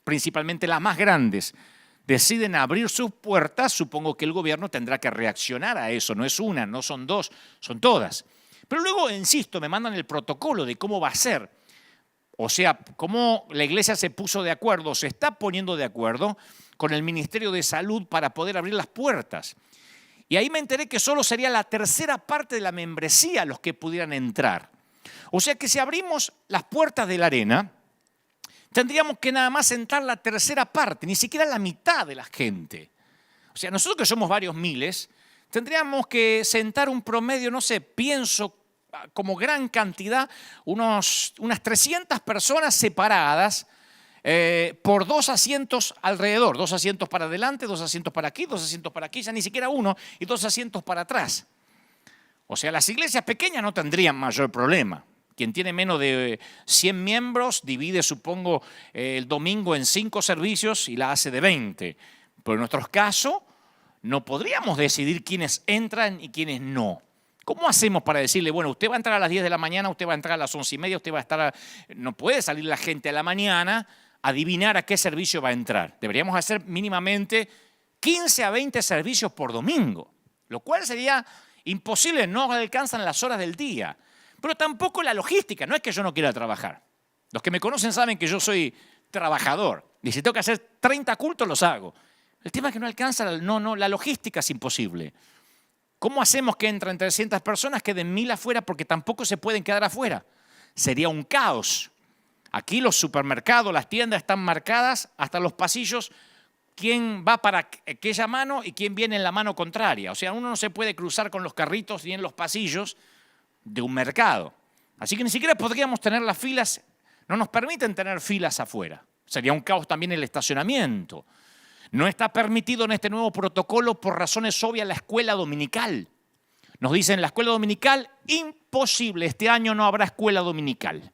principalmente las más grandes, deciden abrir sus puertas, supongo que el gobierno tendrá que reaccionar a eso. No es una, no son dos, son todas. Pero luego, insisto, me mandan el protocolo de cómo va a ser. O sea, cómo la iglesia se puso de acuerdo, se está poniendo de acuerdo con el Ministerio de Salud para poder abrir las puertas. Y ahí me enteré que solo sería la tercera parte de la membresía los que pudieran entrar. O sea que si abrimos las puertas de la arena, tendríamos que nada más entrar la tercera parte, ni siquiera la mitad de la gente. O sea, nosotros que somos varios miles, tendríamos que sentar un promedio, no sé, pienso como gran cantidad, unas 300 personas separadas por 2 asientos alrededor, 2 asientos para adelante, 2 asientos para aquí, 2 asientos para aquí, ya ni siquiera uno, y 2 asientos para atrás. O sea, las iglesias pequeñas no tendrían mayor problema. Quien tiene menos de 100 miembros divide, supongo, el domingo en 5 servicios y la hace de 20. Pero en nuestro caso, no podríamos decidir quiénes entran y quiénes no. ¿Cómo hacemos para decirle, bueno, usted va a entrar a las 10 de la mañana, usted va a entrar a las 11:30, usted va a estar No puede salir la gente a la mañana a adivinar a qué servicio va a entrar. Deberíamos hacer mínimamente 15 a 20 servicios por domingo, lo cual sería imposible, no alcanzan las horas del día. Pero tampoco la logística, no es que yo no quiera trabajar. Los que me conocen saben que yo soy trabajador. Y si tengo que hacer 30 cultos, los hago. El tema es que no alcanza, la logística es imposible. ¿Cómo hacemos que entren 300 personas, queden 1000 afuera porque tampoco se pueden quedar afuera? Sería un caos. Aquí los supermercados, las tiendas están marcadas hasta los pasillos. ¿Quién va para aquella mano y quién viene en la mano contraria? O sea, uno no se puede cruzar con los carritos ni en los pasillos de un mercado. Así que ni siquiera podríamos tener las filas, no nos permiten tener filas afuera. Sería un caos también el estacionamiento. No está permitido en este nuevo protocolo por razones obvias la escuela dominical. Nos dicen la escuela dominical, imposible, este año no habrá escuela dominical.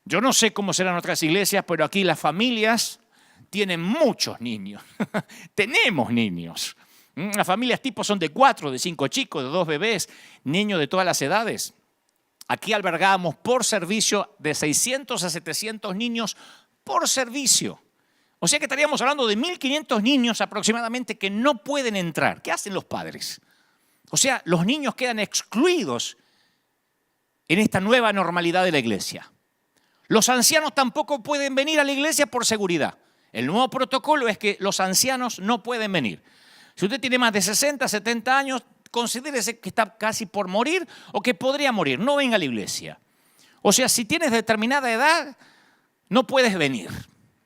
Yo no sé cómo serán otras iglesias, pero aquí las familias tienen muchos niños. Tenemos niños. Las familias tipo son de 4, de 5 chicos, de 2 bebés, niños de todas las edades. Aquí albergamos por servicio de 600 a 700 niños por servicio. O sea que estaríamos hablando de 1.500 niños aproximadamente que no pueden entrar. ¿Qué hacen los padres? O sea, los niños quedan excluidos en esta nueva normalidad de la iglesia. Los ancianos tampoco pueden venir a la iglesia por seguridad. El nuevo protocolo es que los ancianos no pueden venir. Si usted tiene más de 60, 70 años, considérese que está casi por morir o que podría morir. No venga a la iglesia. O sea, si tienes determinada edad, no puedes venir.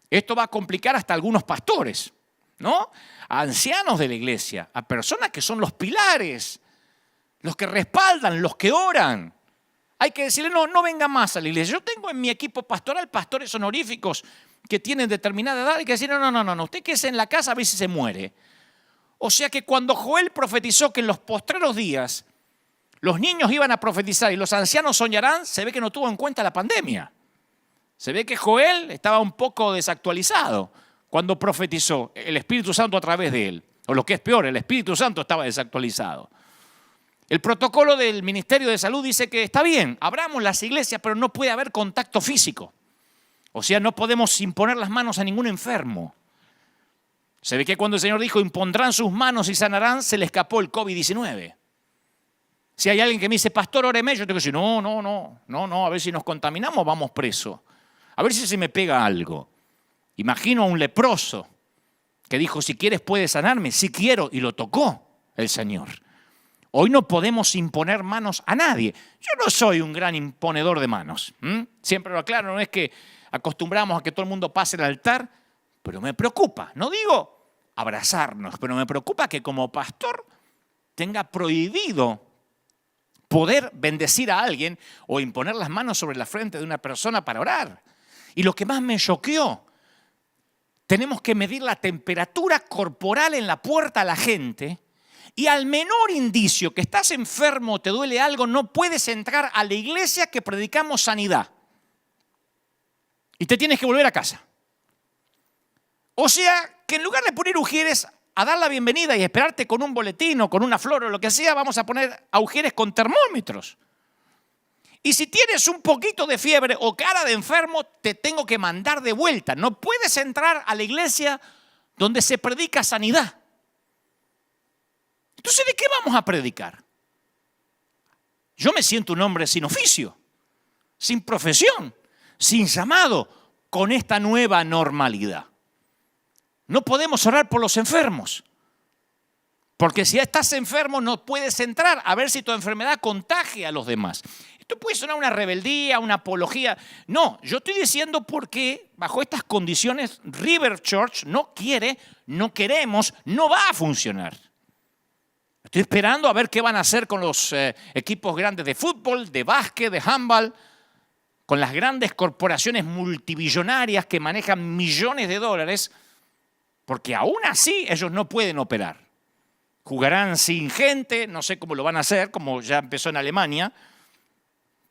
Esto va a complicar hasta algunos pastores, ¿no? A ancianos de la iglesia, a personas que son los pilares, los que respaldan, los que oran. Hay que decirle, no venga más a la iglesia. Yo tengo en mi equipo pastoral pastores honoríficos que tienen determinada edad. Hay que decirle, no, usted quédese en la casa a ver si se muere. O sea que cuando Joel profetizó que en los postreros días los niños iban a profetizar y los ancianos soñarán, se ve que no tuvo en cuenta la pandemia. Se ve que Joel estaba un poco desactualizado cuando profetizó el Espíritu Santo a través de él. O lo que es peor, el Espíritu Santo estaba desactualizado. El protocolo del Ministerio de Salud dice que está bien, abramos las iglesias, pero no puede haber contacto físico. O sea, no podemos imponer las manos a ningún enfermo. Se ve que cuando el Señor dijo, impondrán sus manos y sanarán, se le escapó el COVID-19. Si hay alguien que me dice, pastor, óreme, yo tengo que decir, no, a ver si nos contaminamos, vamos preso. A ver si se me pega algo. Imagino a un leproso que dijo, si quieres puedes sanarme. Sí quiero, y lo tocó el Señor. Hoy no podemos imponer manos a nadie. Yo no soy un gran imponedor de manos. Siempre lo aclaro, no es que acostumbramos a que todo el mundo pase el altar, pero me preocupa. No digo abrazarnos, pero me preocupa que como pastor tenga prohibido poder bendecir a alguien o imponer las manos sobre la frente de una persona para orar. Y lo que más me choqueó, tenemos que medir la temperatura corporal en la puerta a la gente y al menor indicio que estás enfermo o te duele algo, no puedes entrar a la iglesia que predicamos sanidad. Y te tienes que volver a casa. O sea, que en lugar de poner ujieres a dar la bienvenida y esperarte con un boletín o con una flor o lo que sea, vamos a poner a ujieres con termómetros. Y si tienes un poquito de fiebre o cara de enfermo, te tengo que mandar de vuelta. No puedes entrar a la iglesia donde se predica sanidad. Entonces, ¿de qué vamos a predicar? Yo me siento un hombre sin oficio, sin profesión, sin llamado, con esta nueva normalidad. No podemos orar por los enfermos. Porque si estás enfermo no puedes entrar a ver si tu enfermedad contagia a los demás. Esto puede sonar una rebeldía, una apología. No, yo estoy diciendo porque bajo estas condiciones River Church no quiere, no queremos, no va a funcionar. Estoy esperando a ver qué van a hacer con los equipos grandes de fútbol, de básquet, de handball, con las grandes corporaciones multimillonarias que manejan millones de dólares, porque aún así ellos no pueden operar. Jugarán sin gente, no sé cómo lo van a hacer, como ya empezó en Alemania,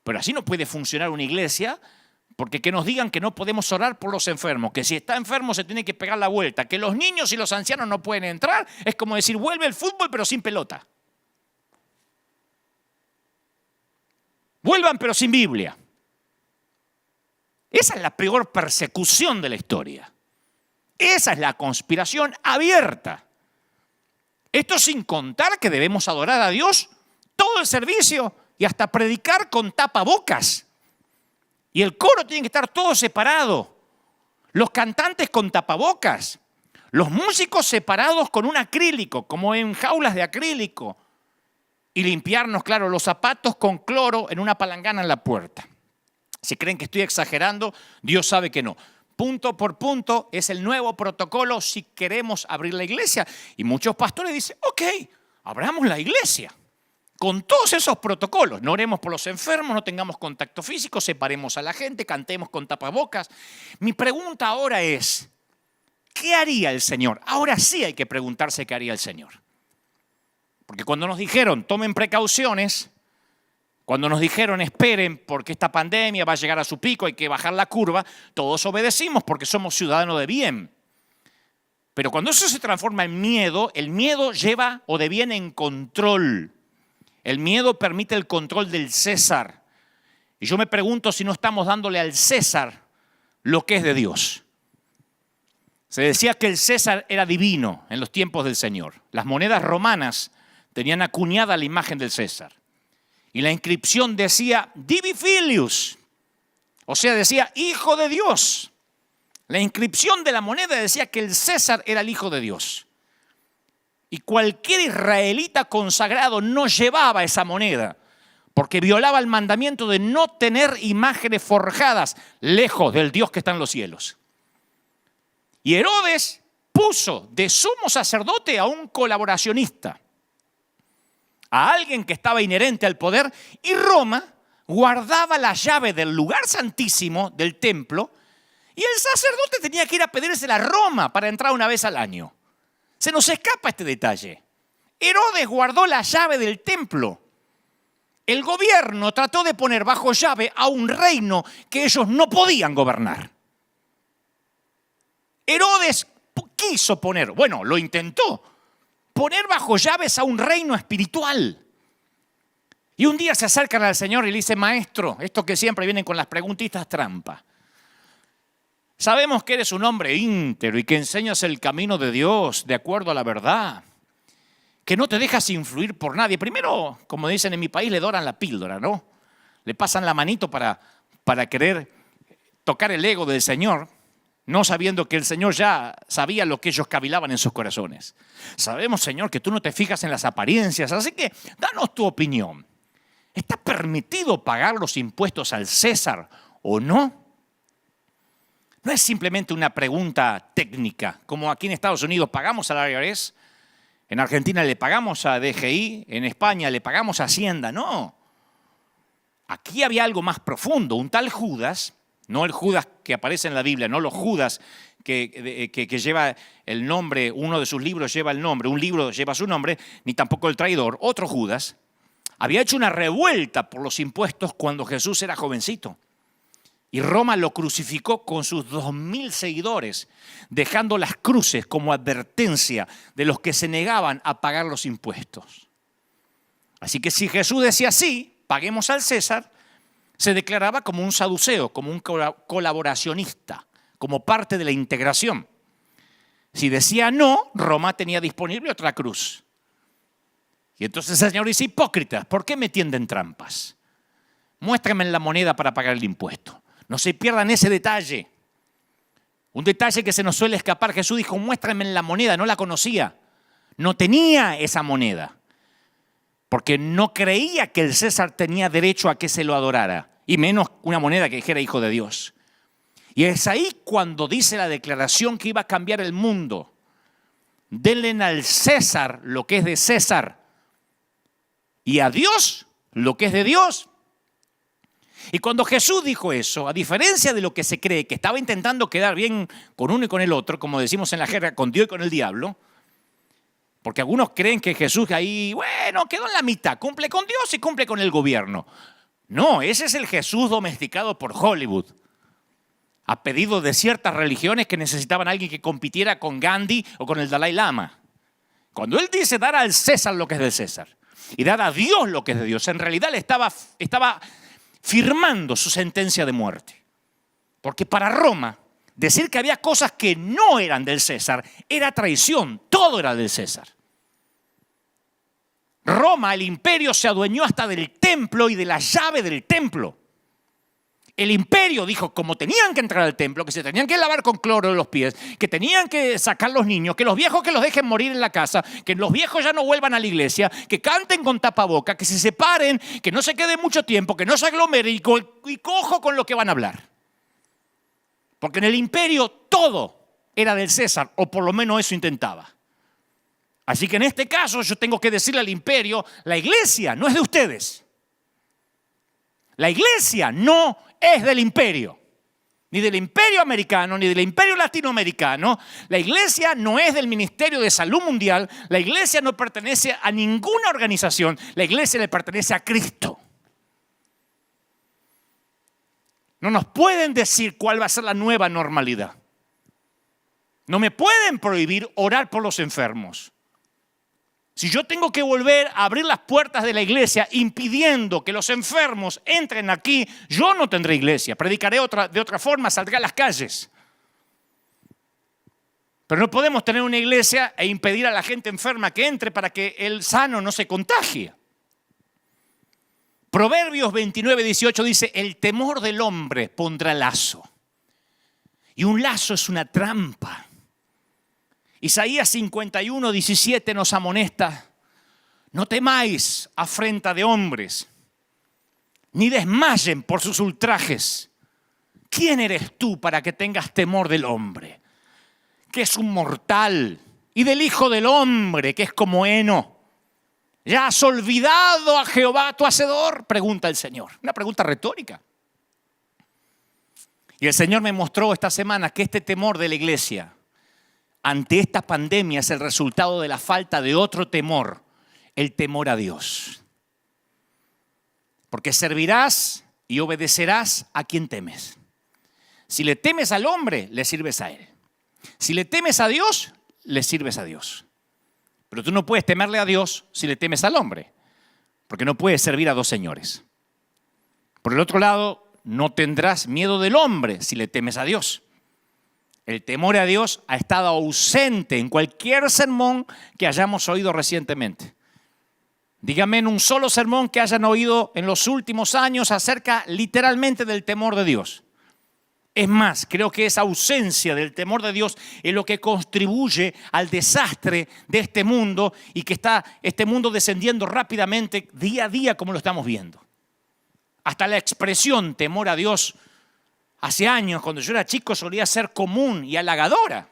pero así no puede funcionar una iglesia, porque que nos digan que no podemos orar por los enfermos, que si está enfermo se tiene que pegar la vuelta, que los niños y los ancianos no pueden entrar, es como decir, vuelve el fútbol pero sin pelota. Vuelvan pero sin Biblia. Esa es la peor persecución de la historia. Esa es la conspiración abierta. Esto sin contar que debemos adorar a Dios todo el servicio y hasta predicar con tapabocas. Y el coro tiene que estar todo separado. Los cantantes con tapabocas. Los músicos separados con un acrílico, como en jaulas de acrílico. Y limpiarnos, claro, los zapatos con cloro en una palangana en la puerta. Si creen que estoy exagerando, Dios sabe que no. Punto por punto es el nuevo protocolo si queremos abrir la iglesia. Y muchos pastores dicen, ok, abramos la iglesia. Con todos esos protocolos, no oremos por los enfermos, no tengamos contacto físico, separemos a la gente, cantemos con tapabocas. Mi pregunta ahora es, ¿qué haría el Señor? Ahora sí hay que preguntarse qué haría el Señor. Porque cuando nos dijeron, tomen precauciones, cuando nos dijeron, esperen porque esta pandemia va a llegar a su pico, hay que bajar la curva, todos obedecimos porque somos ciudadanos de bien. Pero cuando eso se transforma en miedo, el miedo lleva o deviene en control. El miedo permite el control del César. Y yo me pregunto si no estamos dándole al César lo que es de Dios. Se decía que el César era divino en los tiempos del Señor. Las monedas romanas tenían acuñada la imagen del César. Y la inscripción decía Divi Filius, o sea, decía Hijo de Dios. La inscripción de la moneda decía que el César era el Hijo de Dios. Y cualquier israelita consagrado no llevaba esa moneda, porque violaba el mandamiento de no tener imágenes forjadas lejos del Dios que está en los cielos. Y Herodes puso de sumo sacerdote a un colaboracionista, a alguien que estaba inherente al poder, y Roma guardaba la llave del lugar santísimo del templo, y el sacerdote tenía que ir a pedírsela a Roma para entrar una vez al año. Se nos escapa este detalle. Herodes guardó la llave del templo. El gobierno trató de poner bajo llave a un reino que ellos no podían gobernar. Herodes quiso poner, bueno, lo intentó, poner bajo llaves a un reino espiritual. Y un día se acercan al Señor y le dicen, maestro, estos que siempre vienen con las preguntitas trampa. Sabemos que eres un hombre íntegro y que enseñas el camino de Dios de acuerdo a la verdad, que no te dejas influir por nadie. Primero, como dicen en mi país, le doran la píldora, ¿no? Le pasan la manito para querer tocar el ego del Señor, no sabiendo que el Señor ya sabía lo que ellos cavilaban en sus corazones. Sabemos, Señor, que tú no te fijas en las apariencias, así que danos tu opinión. ¿Está permitido pagar los impuestos al César o no? No es simplemente una pregunta técnica, como aquí en Estados Unidos pagamos al IRS, en Argentina le pagamos a DGI, en España le pagamos a Hacienda. No. Aquí había algo más profundo. Un tal Judas, no el Judas que aparece en la Biblia, no los Judas que lleva el nombre, uno de sus libros lleva el nombre, un libro lleva su nombre, ni tampoco el traidor, otro Judas, había hecho una revuelta por los impuestos cuando Jesús era jovencito. Y Roma lo crucificó con sus 2.000 seguidores, dejando las cruces como advertencia de los que se negaban a pagar los impuestos. Así que si Jesús decía sí, paguemos al César, Se declaraba como un saduceo, como un colaboracionista, como parte de la integración. Si decía no, Roma tenía disponible otra cruz. Y entonces el Señor dice, hipócritas, ¿por qué me tienden trampas? Muéstrame la moneda para pagar el impuesto. No se pierdan ese detalle. Un detalle que se nos suele escapar. Jesús dijo, muéstrame la moneda, no la conocía. No tenía esa moneda. Porque no creía que el César tenía derecho a que se lo adorara. Y menos una moneda que dijera hijo de Dios. Y es ahí cuando dice la declaración que iba a cambiar el mundo. Denle al César lo que es de César y a Dios lo que es de Dios. Y cuando Jesús dijo eso, a diferencia de lo que se cree, que estaba intentando quedar bien con uno y con el otro, como decimos en la jerga, con Dios y con el diablo, porque algunos creen que Jesús ahí, bueno, quedó en la mitad, cumple con Dios y cumple con el gobierno. No, ese es el Jesús domesticado por Hollywood, a pedido de ciertas religiones que necesitaban a alguien que compitiera con Gandhi o con el Dalai Lama. Cuando él dice dar al César lo que es del César y dar a Dios lo que es de Dios, en realidad le estaba firmando su sentencia de muerte. Porque para Roma, decir que había cosas que no eran del César era traición, todo era del César. Roma, el imperio, se adueñó hasta del templo y de la llave del templo. El imperio dijo, como tenían que entrar al templo, que se tenían que lavar con cloro los pies, que tenían que sacar los niños, que los viejos que los dejen morir en la casa, que los viejos ya no vuelvan a la iglesia, que canten con tapaboca, que se separen, que no se queden mucho tiempo, que no se aglomeren y cojo con lo que van a hablar. Porque en el imperio todo era del César, o por lo menos eso intentaba. Así que en este caso yo tengo que decirle al imperio, la iglesia no es de ustedes. La iglesia no es del imperio, ni del imperio americano, ni del imperio latinoamericano. La iglesia no es del Ministerio de Salud Mundial. La iglesia no pertenece a ninguna organización. La iglesia le pertenece a Cristo. No nos pueden decir cuál va a ser la nueva normalidad. No me pueden prohibir orar por los enfermos. Si yo tengo que volver a abrir las puertas de la iglesia impidiendo que los enfermos entren aquí, yo no tendré iglesia. Predicaré de otra forma, saldré a las calles. Pero no podemos tener una iglesia e impedir a la gente enferma que entre para que el sano no se contagie. Proverbios 29:18 dice, el temor del hombre pondrá lazo. Y un lazo es una trampa. Isaías 51:17 nos amonesta, no temáis afrenta de hombres, ni desmayen por sus ultrajes. ¿Quién eres tú para que tengas temor del hombre, que es un mortal, y del Hijo del Hombre, que es como heno? ¿Ya has olvidado a Jehová tu Hacedor? Pregunta el Señor. Una pregunta retórica. Y el Señor me mostró esta semana que este temor de la iglesia ante esta pandemia es el resultado de la falta de otro temor, el temor a Dios. Porque servirás y obedecerás a quien temes. Si le temes al hombre, le sirves a él. Si le temes a Dios, le sirves a Dios. Pero tú no puedes temerle a Dios si le temes al hombre, porque no puedes servir a dos señores. Por el otro lado, no tendrás miedo del hombre si le temes a Dios. El temor a Dios ha estado ausente en cualquier sermón que hayamos oído recientemente. Dígame en un solo sermón que hayan oído en los últimos años acerca literalmente del temor de Dios. Es más, creo que esa ausencia del temor de Dios es lo que contribuye al desastre de este mundo y que está este mundo descendiendo rápidamente día a día como lo estamos viendo. Hasta la expresión temor a Dios hace años, cuando yo era chico, solía ser común y halagadora.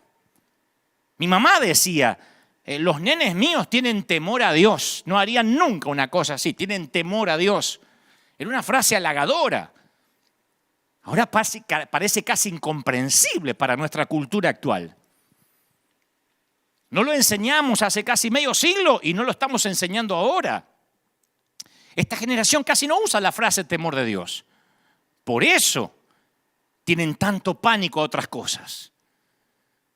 Mi mamá decía, los nenes míos tienen temor a Dios. No harían nunca una cosa así, tienen temor a Dios. Era una frase halagadora. Ahora parece casi incomprensible para nuestra cultura actual. No lo enseñamos hace casi medio siglo y no lo estamos enseñando ahora. Esta generación casi no usa la frase temor de Dios. Por eso tienen tanto pánico a otras cosas.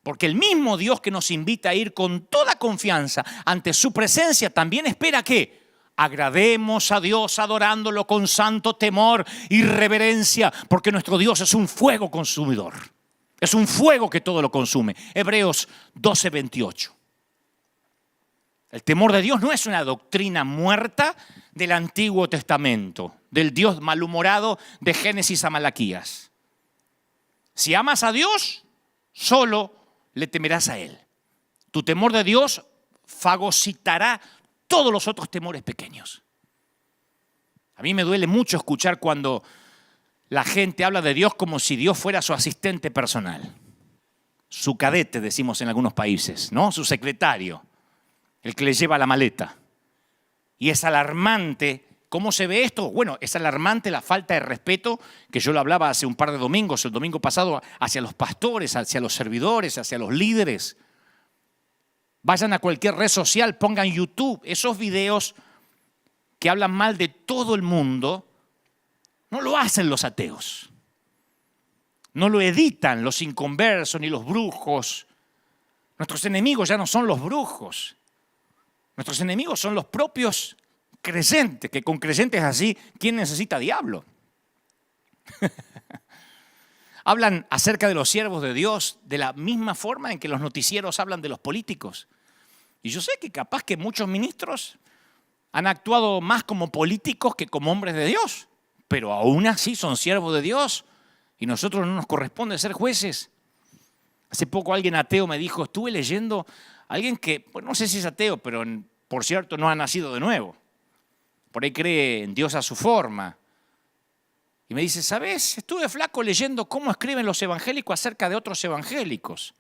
Porque el mismo Dios que nos invita a ir con toda confianza ante su presencia también espera ¿qué? Agrademos a Dios adorándolo con santo temor y reverencia, porque nuestro Dios es un fuego consumidor. Es un fuego que todo lo consume. Hebreos 12:28. El temor de Dios no es una doctrina muerta del Antiguo Testamento, del Dios malhumorado de Génesis a Malaquías. Si amas a Dios, solo le temerás a Él. Tu temor de Dios fagocitará todos los otros temores pequeños. A mí me duele mucho escuchar cuando la gente habla de Dios como si Dios fuera su asistente personal. Su cadete, decimos en algunos países, ¿no? Su secretario, el que le lleva la maleta. Y es alarmante. ¿Cómo se ve esto? Bueno, es alarmante la falta de respeto que yo lo hablaba hace un par de domingos, el domingo pasado, hacia los pastores, hacia los servidores, hacia los líderes. Vayan a cualquier red social, pongan YouTube, esos videos que hablan mal de todo el mundo, no lo hacen los ateos. No lo editan los inconversos ni los brujos. Nuestros enemigos ya no son los brujos. Nuestros enemigos son los propios creyentes, que con creyentes así, ¿quién necesita diablo? Hablan acerca de los siervos de Dios de la misma forma en que los noticieros hablan de los políticos. Y yo sé que capaz que muchos ministros han actuado más como políticos que como hombres de Dios, pero aún así son siervos de Dios y nosotros no nos corresponde ser jueces. Hace poco alguien ateo me dijo, estuve leyendo a alguien que, pues no sé si es ateo, pero por cierto no ha nacido de nuevo. Por ahí cree en Dios a su forma. Y me dice, ¿sabes? Estuve flaco leyendo cómo escriben los evangélicos acerca de otros evangélicos.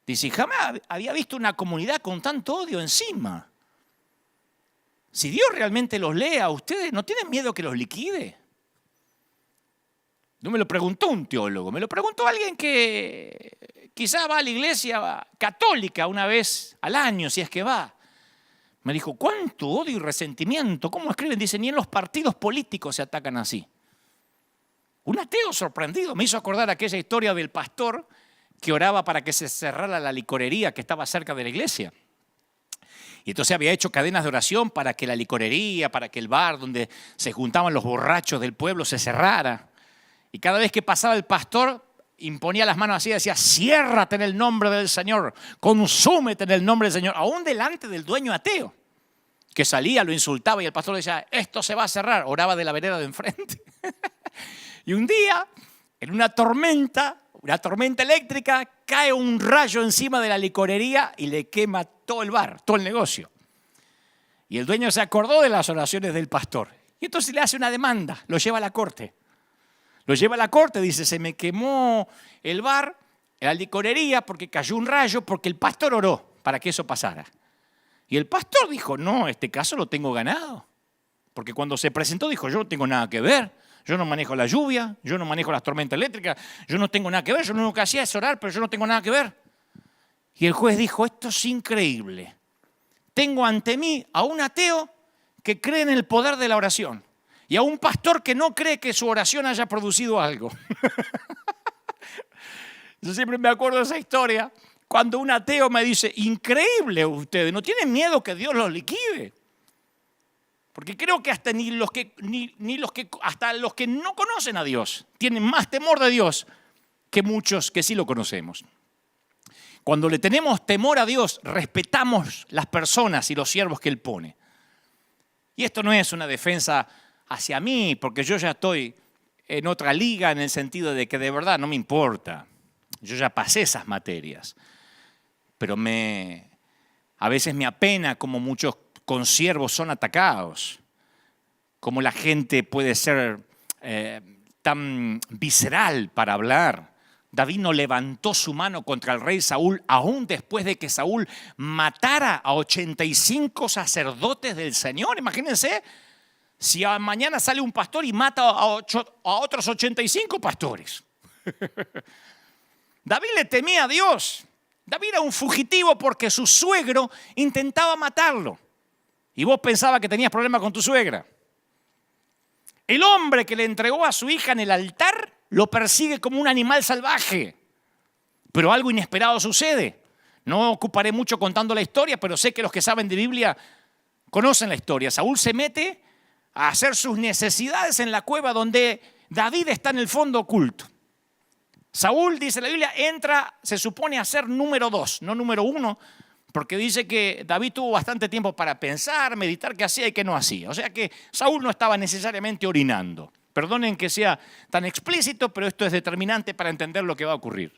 Dice, jamás había visto una comunidad con tanto odio encima. Si Dios realmente los lee a ustedes, ¿no tienen miedo que los liquide? No me lo preguntó un teólogo, me lo preguntó alguien que quizá va a la iglesia católica una vez al año, si es que va. Me dijo, ¿cuánto odio y resentimiento? ¿Cómo escriben? Dice, ni en los partidos políticos se atacan así. Un ateo sorprendido me hizo acordar aquella historia del pastor que oraba para que se cerrara la licorería que estaba cerca de la iglesia. Y entonces había hecho cadenas de oración para que la licorería, para que el bar donde se juntaban los borrachos del pueblo se cerrara. Y cada vez que pasaba el pastor, imponía las manos así y decía, ciérrate en el nombre del Señor, consúmete en el nombre del Señor, aún delante del dueño ateo, que salía, lo insultaba y el pastor decía, esto se va a cerrar, oraba de la vereda de enfrente. Y un día, en una tormenta eléctrica, cae un rayo encima de la licorería y le quema todo el bar, todo el negocio. Y el dueño se acordó de las oraciones del pastor. Y entonces le hace una demanda, lo lleva a la corte. Lo lleva a la corte, dice, se me quemó el bar, la licorería, porque cayó un rayo, porque el pastor oró para que eso pasara. Y el pastor dijo, no, este caso lo tengo ganado. Porque cuando se presentó dijo, yo no tengo nada que ver. Yo no manejo la lluvia, yo no manejo las tormentas eléctricas, yo no tengo nada que ver, yo lo único que hacía es orar, pero yo no tengo nada que ver. Y el juez dijo, esto es increíble. Tengo ante mí a un ateo que cree en el poder de la oración y a un pastor que no cree que su oración haya producido algo. Yo siempre me acuerdo de esa historia, cuando un ateo me dice, increíble ustedes, ¿no tienen miedo que Dios los liquide? Porque creo que hasta hasta los que no conocen a Dios tienen más temor de Dios que muchos que sí lo conocemos. Cuando le tenemos temor a Dios, respetamos las personas y los siervos que Él pone. Y esto no es una defensa hacia mí, porque yo ya estoy en otra liga en el sentido de que de verdad no me importa. Yo ya pasé esas materias. Pero a veces me apena como muchos consiervos son atacados, como la gente puede ser tan visceral para hablar. David no levantó su mano contra el rey Saúl, aún después de que Saúl matara a 85 sacerdotes del Señor. Imagínense, si mañana sale un pastor y mata a otros 85 pastores. David le temía a Dios. David era un fugitivo porque su suegro intentaba matarlo. Y vos pensabas que tenías problemas con tu suegra. El hombre que le entregó a su hija en el altar lo persigue como un animal salvaje. Pero algo inesperado sucede. No ocuparé mucho contando la historia, pero sé que los que saben de Biblia Conocen la historia. Saúl se mete a hacer sus necesidades en la cueva donde David está en el fondo oculto. Saúl, dice la Biblia, entra, se supone, a ser número 2, no número 1, porque dice que David tuvo bastante tiempo para pensar, meditar qué hacía y qué no hacía. O sea que Saúl no estaba necesariamente orinando. Perdonen que sea tan explícito, pero esto es determinante para entender lo que va a ocurrir.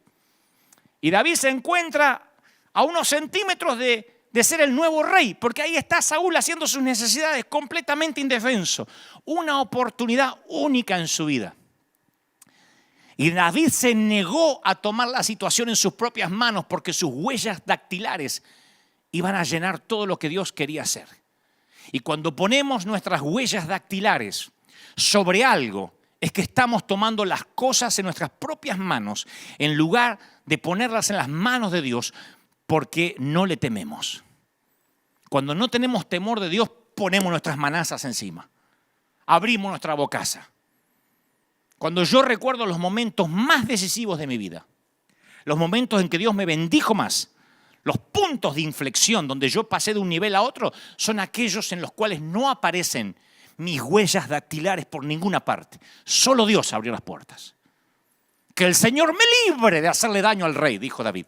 Y David se encuentra a unos centímetros de ser el nuevo rey, porque ahí está Saúl haciendo sus necesidades completamente indefenso. Una oportunidad única en su vida. Y David se negó a tomar la situación en sus propias manos porque sus huellas dactilares iban a llenar todo lo que Dios quería hacer. Y cuando ponemos nuestras huellas dactilares sobre algo, es que estamos tomando las cosas en nuestras propias manos en lugar de ponerlas en las manos de Dios porque no le tememos. Cuando no tenemos temor de Dios, ponemos nuestras manazas encima. Abrimos nuestra bocaza. Cuando yo recuerdo los momentos más decisivos de mi vida, los momentos en que Dios me bendijo más, los puntos de inflexión donde yo pasé de un nivel a otro, son aquellos en los cuales no aparecen mis huellas dactilares por ninguna parte. Solo Dios abrió las puertas. Que el Señor me libre de hacerle daño al rey, dijo David.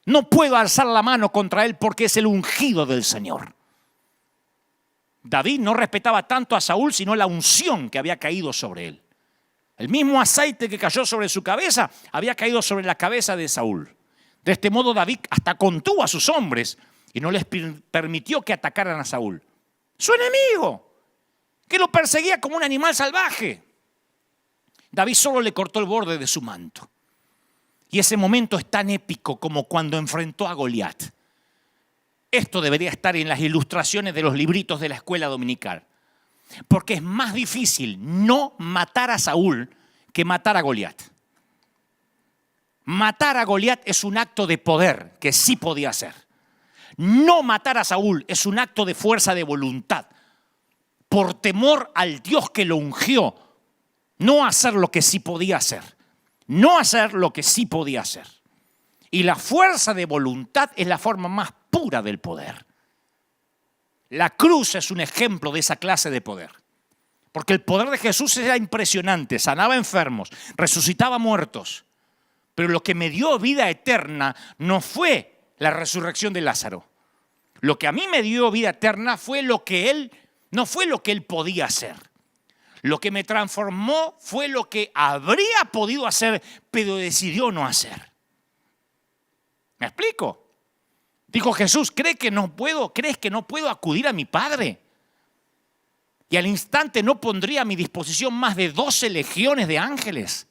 No puedo alzar la mano contra él porque es el ungido del Señor. David no respetaba tanto a Saúl, sino la unción que había caído sobre él. El mismo aceite que cayó sobre su cabeza había caído sobre la cabeza de Saúl. De este modo David hasta contuvo a sus hombres y no les permitió que atacaran a Saúl, su enemigo, que lo perseguía como un animal salvaje. David solo le cortó el borde de su manto. Y ese momento es tan épico como cuando enfrentó a Goliat. Esto debería estar en las ilustraciones de los libritos de la escuela dominical. Porque es más difícil no matar a Saúl que matar a Goliat. Matar a Goliat es un acto de poder que sí podía hacer. No matar a Saúl es un acto de fuerza de voluntad. Por temor al Dios que lo ungió, no hacer lo que sí podía hacer. No hacer lo que sí podía hacer. Y la fuerza de voluntad es la forma más pura del poder. La cruz es un ejemplo de esa clase de poder. Porque el poder de Jesús era impresionante. Sanaba enfermos, resucitaba muertos. Pero lo que me dio vida eterna no fue la resurrección de Lázaro. Lo que a mí me dio vida eterna fue no fue lo que él podía hacer. Lo que me transformó fue lo que habría podido hacer, pero decidió no hacer. ¿Me explico? Dijo Jesús, ¿crees que no puedo acudir a mi Padre? Y al instante no pondría a mi disposición más de 12 legiones de ángeles.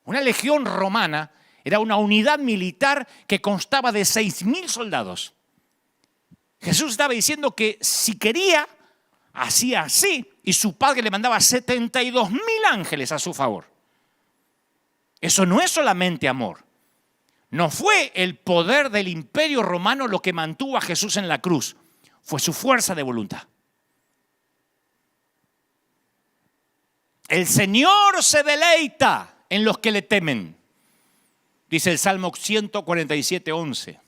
Una legión romana era una unidad militar que constaba de 6.000 soldados. Jesús estaba diciendo que si quería, hacía así, y su Padre le mandaba 72.000 ángeles a su favor. Eso no es solamente amor. No fue el poder del imperio romano lo que mantuvo a Jesús en la cruz. Fue su fuerza de voluntad. El Señor se deleita en los que le temen. Dice el Salmo 147:11.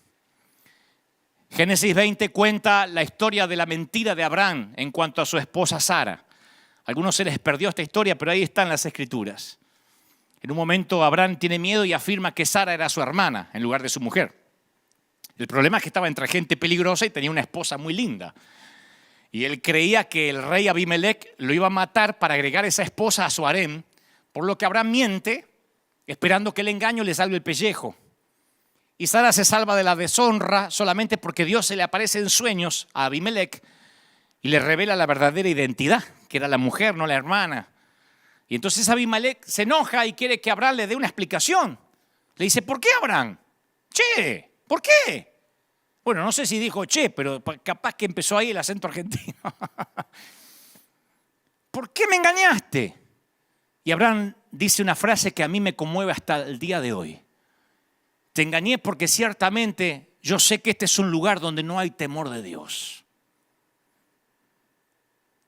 Génesis 20 cuenta la historia de la mentira de Abraham en cuanto a su esposa Sara. A algunos se les perdió esta historia, pero ahí están las escrituras. En un momento Abraham tiene miedo y afirma que Sara era su hermana en lugar de su mujer. El problema es que estaba entre gente peligrosa y tenía una esposa muy linda. Y él creía que el rey Abimelech lo iba a matar para agregar esa esposa a su harén, por lo que Abraham miente, esperando que el engaño le salve el pellejo. Y Sara se salva de la deshonra solamente porque Dios se le aparece en sueños a Abimelech y le revela la verdadera identidad, que era la mujer, no la hermana. Y entonces Abimelech se enoja y quiere que Abraham le dé una explicación. Le dice, ¿por qué Abraham? Che, ¿por qué? Bueno, no sé si dijo che, pero capaz que empezó ahí el acento argentino. ¿Por qué me engañaste? Y Abraham dice una frase que a mí me conmueve hasta el día de hoy. Te engañé porque ciertamente yo sé que este es un lugar donde no hay temor de Dios.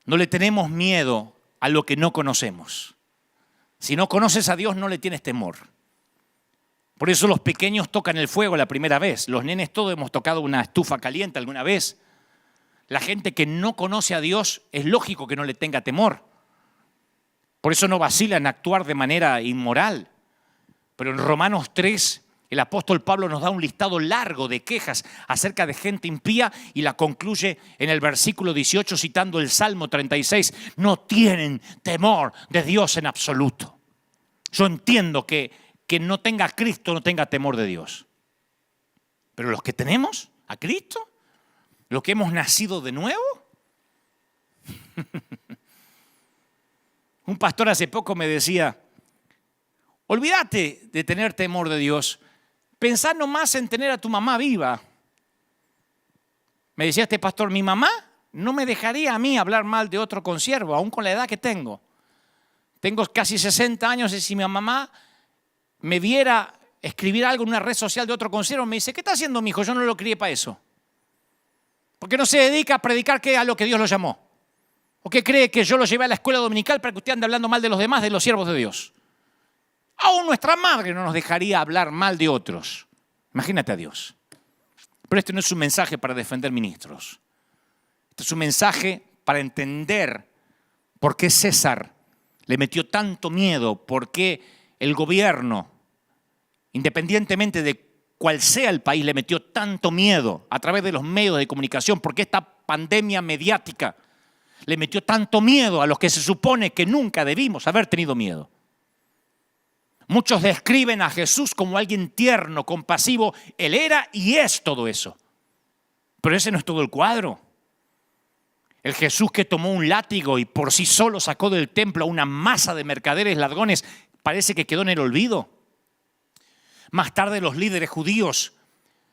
No le tenemos miedo a lo que no conocemos. Si no conoces a Dios, no le tienes temor. Por eso los pequeños tocan el fuego la primera vez. Los nenes todos hemos tocado una estufa caliente alguna vez. la gente que no conoce a Dios, es lógico que no le tenga temor. Por eso no vacila en actuar de manera inmoral. Pero en Romanos 3, el apóstol Pablo nos da un listado largo de quejas acerca de gente impía y la concluye en el versículo 18 citando el Salmo 36. No tienen temor de Dios en absoluto. Yo entiendo que no tenga a Cristo no tenga temor de Dios. Pero los que tenemos a Cristo, los que hemos nacido de nuevo. Un pastor hace poco me decía, olvídate de tener temor de Dios, pensá nomás en tener a tu mamá viva. Me decía este pastor, mi mamá no me dejaría a mí hablar mal de otro consiervo, aún con la edad que tengo. Tengo casi 60 años y si mi mamá me viera escribir algo en una red social de otro consiervo, me dice, ¿qué está haciendo mi hijo? Yo no lo crié para eso. ¿Por qué no se dedica a predicar a lo que Dios lo llamó? ¿O qué cree que yo lo llevé a la escuela dominical para que usted ande hablando mal de los demás, de los siervos de Dios? Aún nuestra madre no nos dejaría hablar mal de otros. Imagínate a Dios. Pero este no es un mensaje para defender ministros. Este es un mensaje para entender por qué César le metió tanto miedo, por qué el gobierno, independientemente de cuál sea el país, le metió tanto miedo a través de los medios de comunicación, por qué esta pandemia mediática le metió tanto miedo a los que se supone que nunca debimos haber tenido miedo. Muchos describen a Jesús como alguien tierno, compasivo. Él era y es todo eso. Pero ese no es todo el cuadro. El Jesús que tomó un látigo y por sí solo sacó del templo a una masa de mercaderes ladrones, parece que quedó en el olvido. Más tarde los líderes judíos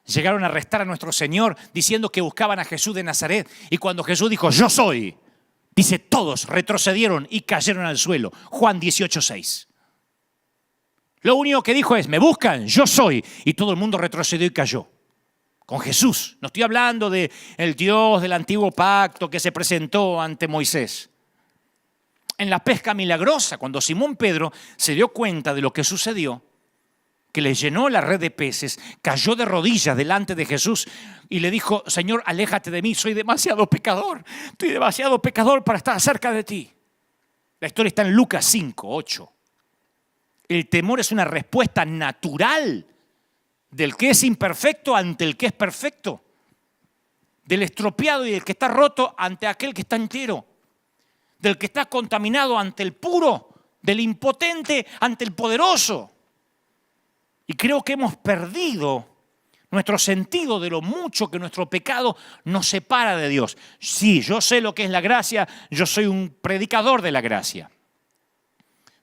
llegaron a arrestar a nuestro Señor diciendo que buscaban a Jesús de Nazaret. Y cuando Jesús dijo, yo soy, dice, todos retrocedieron y cayeron al suelo. Juan 18:6. Lo único que dijo es, me buscan, yo soy. Y todo el mundo retrocedió y cayó. Con Jesús. No estoy hablando del Dios del antiguo pacto que se presentó ante Moisés. En la pesca milagrosa, cuando Simón Pedro se dio cuenta de lo que sucedió, que le llenó la red de peces, cayó de rodillas delante de Jesús y le dijo, Señor, aléjate de mí, soy demasiado pecador. Estoy demasiado pecador para estar cerca de ti. La historia está en Lucas 5:8. El temor es una respuesta natural del que es imperfecto ante el que es perfecto. Del estropeado y del que está roto ante aquel que está entero. Del que está contaminado ante el puro. Del impotente ante el poderoso. Y creo que hemos perdido nuestro sentido de lo mucho que nuestro pecado nos separa de Dios. Sí, yo sé lo que es la gracia, yo soy un predicador de la gracia.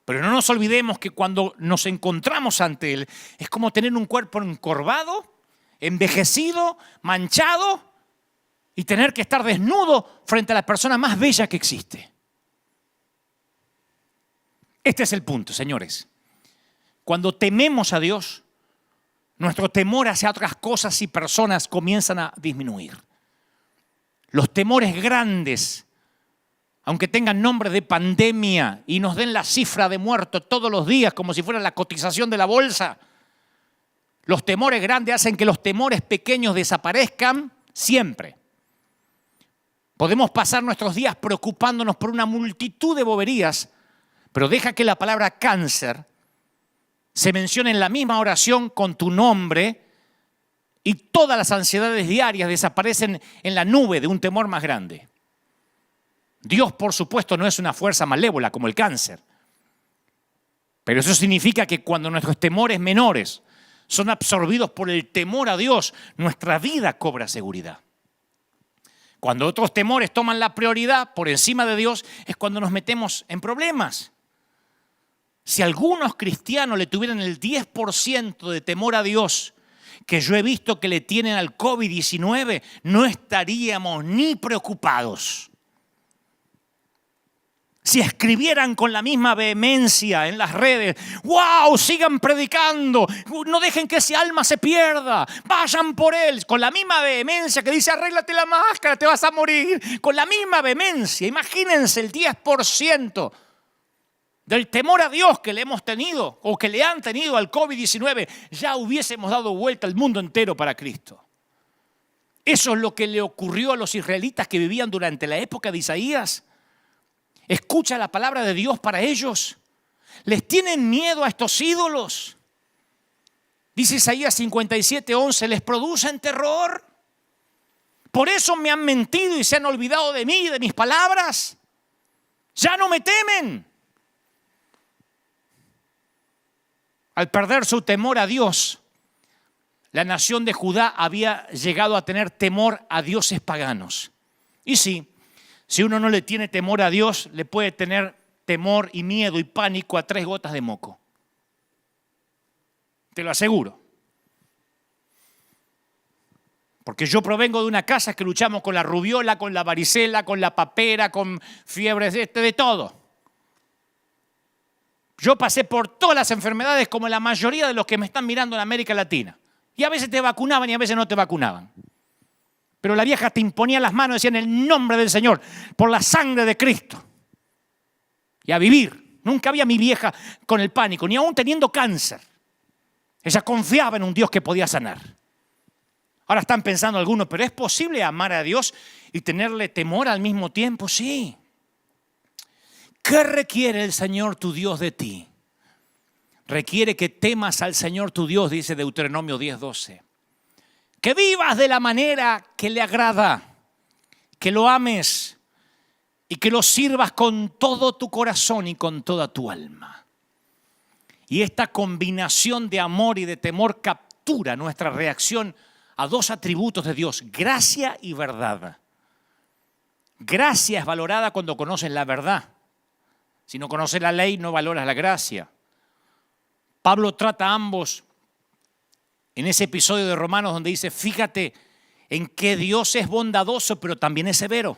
Pero no nos olvidemos que cuando nos encontramos ante Él, es como tener un cuerpo encorvado, envejecido, manchado y tener que estar desnudo frente a la persona más bella que existe. Este es el punto, señores. Cuando tememos a Dios, nuestro temor hacia otras cosas y personas comienzan a disminuir. Los temores grandes, aunque tengan nombre de pandemia y nos den la cifra de muertos todos los días como si fuera la cotización de la bolsa, los temores grandes hacen que los temores pequeños desaparezcan siempre. Podemos pasar nuestros días preocupándonos por una multitud de boberías, pero deja que la palabra cáncer se mencione en la misma oración con tu nombre y todas las ansiedades diarias desaparecen en la nube de un temor más grande. Dios, por supuesto, no es una fuerza malévola como el cáncer. Pero eso significa que cuando nuestros temores menores son absorbidos por el temor a Dios, nuestra vida cobra seguridad. Cuando otros temores toman la prioridad por encima de Dios, es cuando nos metemos en problemas. Si algunos cristianos le tuvieran el 10% de temor a Dios que yo he visto que le tienen al COVID-19, no estaríamos ni preocupados. Si escribieran con la misma vehemencia en las redes, ¡wow! Sigan predicando, no dejen que ese alma se pierda, vayan por él, con la misma vehemencia que dice, arréglate la máscara, te vas a morir, con la misma vehemencia. Imagínense el 10% del temor a Dios que le hemos tenido o que le han tenido al COVID-19, ya hubiésemos dado vuelta al mundo entero para Cristo. Eso es lo que le ocurrió a los israelitas que vivían durante la época de Isaías. Escucha la palabra de Dios para ellos. Les tienen miedo a estos ídolos. Dice Isaías 57:11, les producen terror. Por eso me han mentido y se han olvidado de mí y de mis palabras. Ya no me temen. Al perder su temor a Dios, la nación de Judá había llegado a tener temor a dioses paganos. Y sí, si uno no le tiene temor a Dios, le puede tener temor y miedo y pánico a 3 gotas de moco. Te lo aseguro. Porque yo provengo de una casa que luchamos con la rubiola, con la varicela, con la papera, con fiebres de todo. Yo pasé por todas las enfermedades como la mayoría de los que me están mirando en América Latina. Y a veces te vacunaban y a veces no te vacunaban. Pero la vieja te imponía las manos y decía en el nombre del Señor, por la sangre de Cristo. Y a vivir. Nunca había mi vieja con el pánico, ni aún teniendo cáncer. Ella confiaba en un Dios que podía sanar. Ahora están pensando algunos, ¿pero es posible amar a Dios y tenerle temor al mismo tiempo? Sí. ¿Qué requiere el Señor tu Dios de ti? Requiere que temas al Señor tu Dios, dice Deuteronomio 10:12. Que vivas de la manera que le agrada, que lo ames y que lo sirvas con todo tu corazón y con toda tu alma. Y esta combinación de amor y de temor captura nuestra reacción a 2 atributos de Dios, gracia y verdad. Gracia es valorada cuando conoces la verdad. Si no conoces la ley, no valoras la gracia. Pablo trata a ambos en ese episodio de Romanos donde dice, fíjate en que Dios es bondadoso, pero también es severo.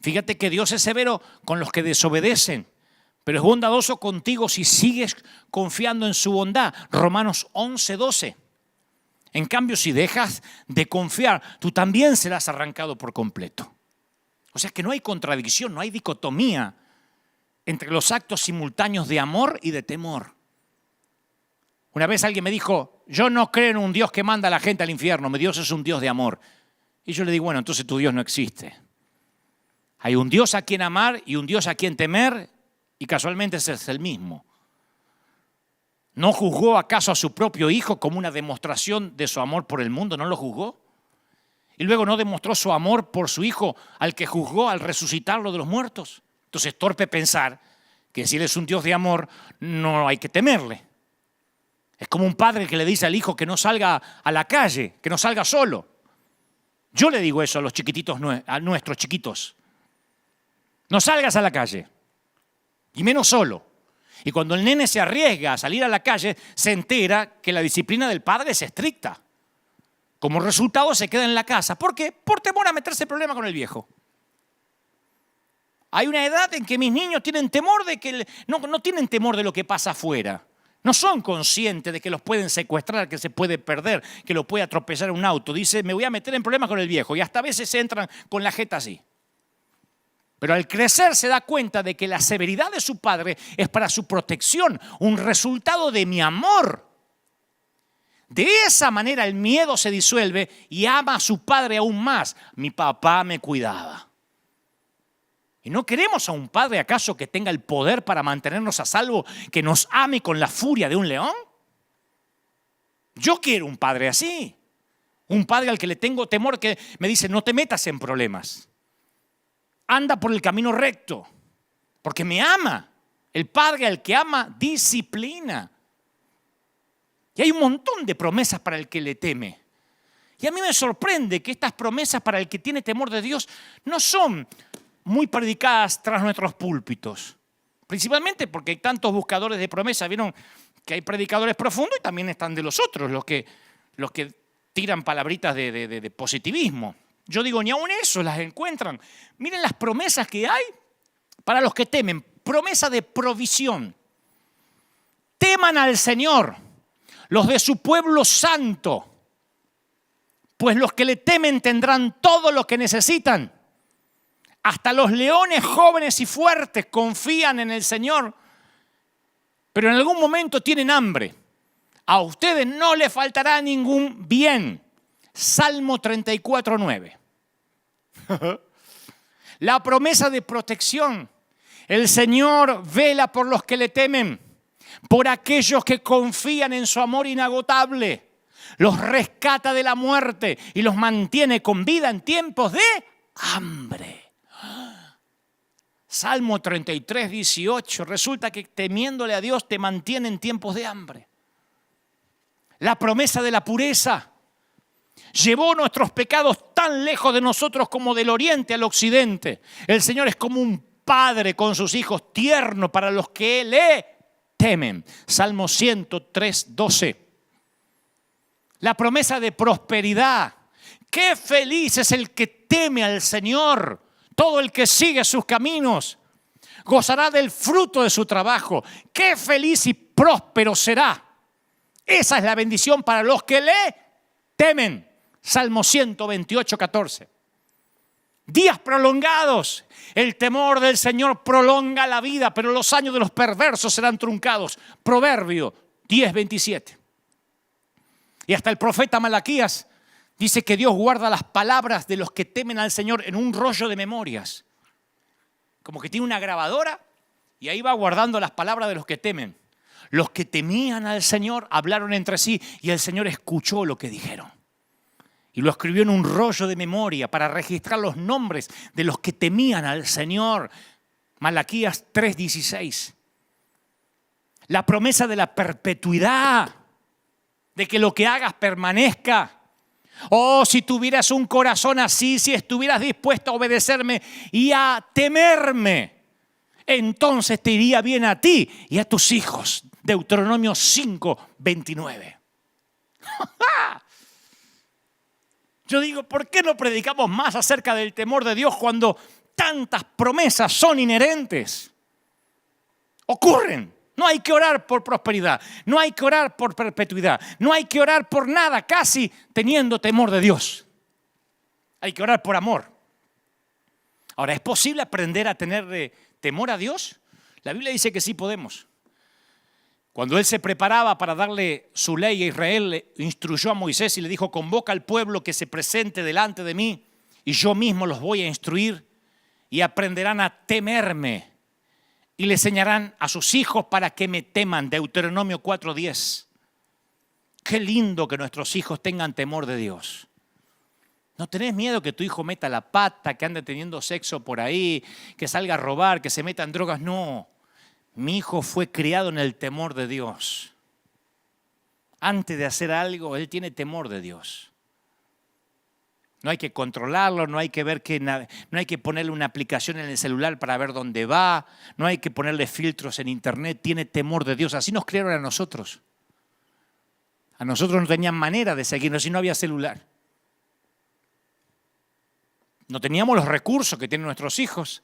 Fíjate que Dios es severo con los que desobedecen, pero es bondadoso contigo si sigues confiando en su bondad. Romanos 11:12. En cambio, si dejas de confiar, tú también serás arrancado por completo. O sea que no hay contradicción, no hay dicotomía entre los actos simultáneos de amor y de temor. Una vez alguien me dijo, yo no creo en un Dios que manda a la gente al infierno, mi Dios es un Dios de amor. Y yo le digo, bueno, entonces tu Dios no existe. Hay un Dios a quien amar y un Dios a quien temer, y casualmente ese es el mismo. ¿No juzgó acaso a su propio hijo como una demostración de su amor por el mundo? ¿No lo juzgó? Y luego no demostró su amor por su hijo al que juzgó al resucitarlo de los muertos. Entonces es torpe pensar que si él es un Dios de amor, no hay que temerle. Es como un padre que le dice al hijo que no salga a la calle, que no salga solo. Yo le digo eso a los chiquititos, a nuestros chiquitos. No salgas a la calle, y menos solo. Y cuando el nene se arriesga a salir a la calle, se entera que la disciplina del padre es estricta. Como resultado se queda en la casa. ¿Por qué? Por temor a meterse en problema con el viejo. Hay una edad en que mis niños tienen temor de que no tienen temor de lo que pasa afuera. No son conscientes de que los pueden secuestrar, que se puede perder, que lo puede atropellar un auto. Dice, me voy a meter en problemas con el viejo. Y hasta a veces entran con la jeta así. Pero al crecer se da cuenta de que la severidad de su padre es para su protección, un resultado de mi amor. De esa manera el miedo se disuelve y ama a su padre aún más. Mi papá me cuidaba. ¿Y no queremos a un padre acaso que tenga el poder para mantenernos a salvo, que nos ame con la furia de un león? Yo quiero un padre así. Un padre al que le tengo temor, que me dice, no te metas en problemas. Anda por el camino recto, porque me ama. El padre al que ama disciplina. Y hay un montón de promesas para el que le teme. Y a mí me sorprende que estas promesas para el que tiene temor de Dios no son muy predicadas tras nuestros púlpitos. Principalmente porque hay tantos buscadores de promesas. Vieron que hay predicadores profundos y también están de los otros, los que tiran palabritas de positivismo. Yo digo, ni aun eso las encuentran. Miren las promesas que hay para los que temen. Promesa de provisión. Teman al Señor, los de su pueblo santo, pues los que le temen tendrán todo lo que necesitan. Hasta los leones jóvenes y fuertes confían en el Señor, pero en algún momento tienen hambre. A ustedes no les faltará ningún bien. Salmo 34:9. La promesa de protección. El Señor vela por los que le temen, por aquellos que confían en su amor inagotable. Los rescata de la muerte y los mantiene con vida en tiempos de hambre. Salmo 33:18. Resulta que temiéndole a Dios te mantiene en tiempos de hambre. La promesa de la pureza. Llevó nuestros pecados tan lejos de nosotros como del oriente al occidente. El Señor es como un padre con sus hijos, tierno para los que le temen. Salmo 103:12. La promesa de prosperidad. Qué feliz es el que teme al Señor. Todo el que sigue sus caminos gozará del fruto de su trabajo. Qué feliz y próspero será. Esa es la bendición para los que le temen. Salmo 128:14. Días prolongados. El temor del Señor prolonga la vida, pero los años de los perversos serán truncados. Proverbio 10:27. Y hasta el profeta Malaquías dice que Dios guarda las palabras de los que temen al Señor en un rollo de memorias. Como que tiene una grabadora y ahí va guardando las palabras de los que temen. Los que temían al Señor hablaron entre sí y el Señor escuchó lo que dijeron. Y lo escribió en un rollo de memoria para registrar los nombres de los que temían al Señor. Malaquías 3:16. La promesa de la perpetuidad, de que lo que hagas permanezca. Oh, si tuvieras un corazón así, si estuvieras dispuesto a obedecerme y a temerme, entonces te iría bien a ti y a tus hijos. Deuteronomio 5:29. Yo digo, ¿por qué no predicamos más acerca del temor de Dios cuando tantas promesas son inherentes? Ocurren. No hay que orar por prosperidad, no hay que orar por perpetuidad, no hay que orar por nada, casi teniendo temor de Dios. Hay que orar por amor. Ahora, ¿es posible aprender a tener temor a Dios? La Biblia dice que sí podemos. Cuando él se preparaba para darle su ley a Israel, le instruyó a Moisés y le dijo: convoca al pueblo que se presente delante de mí y yo mismo los voy a instruir y aprenderán a temerme y le enseñarán a sus hijos para que me teman. Deuteronomio 4:10. Qué lindo que nuestros hijos tengan temor de Dios. ¿No tenés miedo que tu hijo meta la pata, que ande teniendo sexo por ahí, que salga a robar, que se meta en drogas? No. Mi hijo fue criado en el temor de Dios. Antes de hacer algo, él tiene temor de Dios. No hay que controlarlo, no hay que ver no hay que ponerle una aplicación en el celular para ver dónde va, no hay que ponerle filtros en internet, tiene temor de Dios. Así nos criaron a nosotros. A nosotros no tenían manera de seguirnos si no había celular. No teníamos los recursos que tienen nuestros hijos,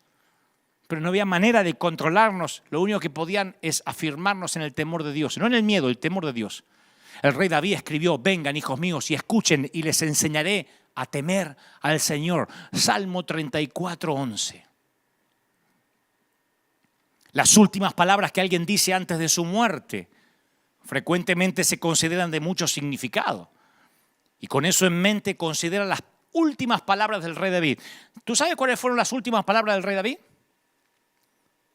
pero no había manera de controlarnos. Lo único que podían es afirmarnos en el temor de Dios, no en el miedo, el temor de Dios. El rey David escribió: vengan, hijos míos, y escuchen, y les enseñaré a temer al Señor. Salmo 34:11. Las últimas palabras que alguien dice antes de su muerte frecuentemente se consideran de mucho significado. Y con eso en mente considera las últimas palabras del rey David. ¿Tú sabes cuáles fueron las últimas palabras del rey David?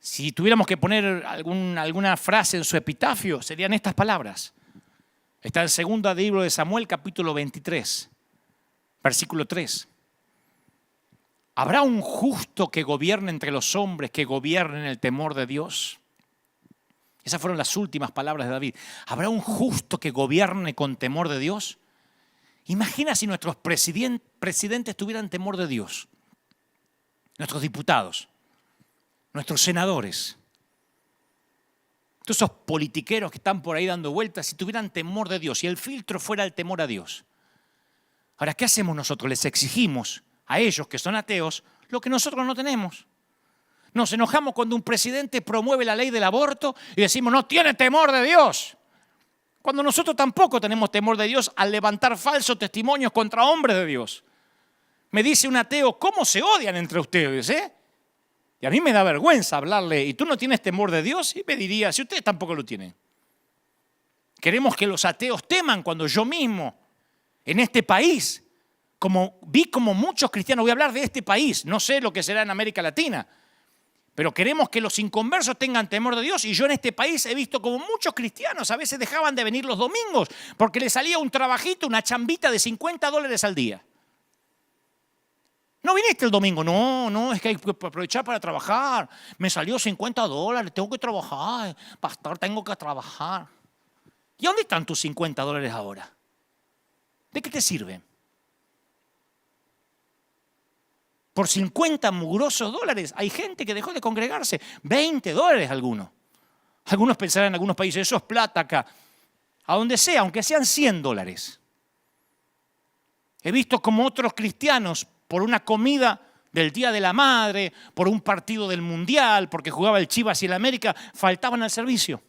Si tuviéramos que poner alguna frase en su epitafio, serían estas palabras. Está en segundo libro de Samuel, capítulo 23, versículo 3. ¿Habrá un justo que gobierne entre los hombres, que gobierne en el temor de Dios? Esas fueron las últimas palabras de David. ¿Habrá un justo que gobierne con temor de Dios? Imagina si nuestros presidentes tuvieran temor de Dios. Nuestros diputados, nuestros senadores, todos esos politiqueros que están por ahí dando vueltas, si tuvieran temor de Dios y el filtro fuera el temor a Dios. Ahora, ¿qué hacemos nosotros? Les exigimos a ellos que son ateos lo que nosotros no tenemos. Nos enojamos cuando un presidente promueve la ley del aborto y decimos: no tiene temor de Dios. Cuando nosotros tampoco tenemos temor de Dios al levantar falsos testimonios contra hombres de Dios. Me dice un ateo: ¿cómo se odian entre ustedes? Y a mí me da vergüenza hablarle: ¿y tú no tienes temor de Dios? Y me diría: si ustedes tampoco lo tienen. Queremos que los ateos teman cuando yo mismo, en este país, vi como muchos cristianos, voy a hablar de este país, no sé lo que será en América Latina, pero queremos que los inconversos tengan temor de Dios. Y yo en este país he visto como muchos cristianos a veces dejaban de venir los domingos porque les salía un trabajito, una chambita de $50 al día. ¿No viniste el domingo? No, es que hay que aprovechar para trabajar. Me salió $50, tengo que trabajar. Pastor, tengo que trabajar. ¿Y dónde están tus $50 ahora? ¿De qué te sirven? Por 50 mugrosos dólares hay gente que dejó de congregarse. $20 algunos. Algunos pensarán en algunos países, eso es plata acá. A donde sea, aunque sean $100. He visto como otros cristianos, por una comida del Día de la Madre, por un partido del Mundial, porque jugaba el Chivas y el América, faltaban al servicio.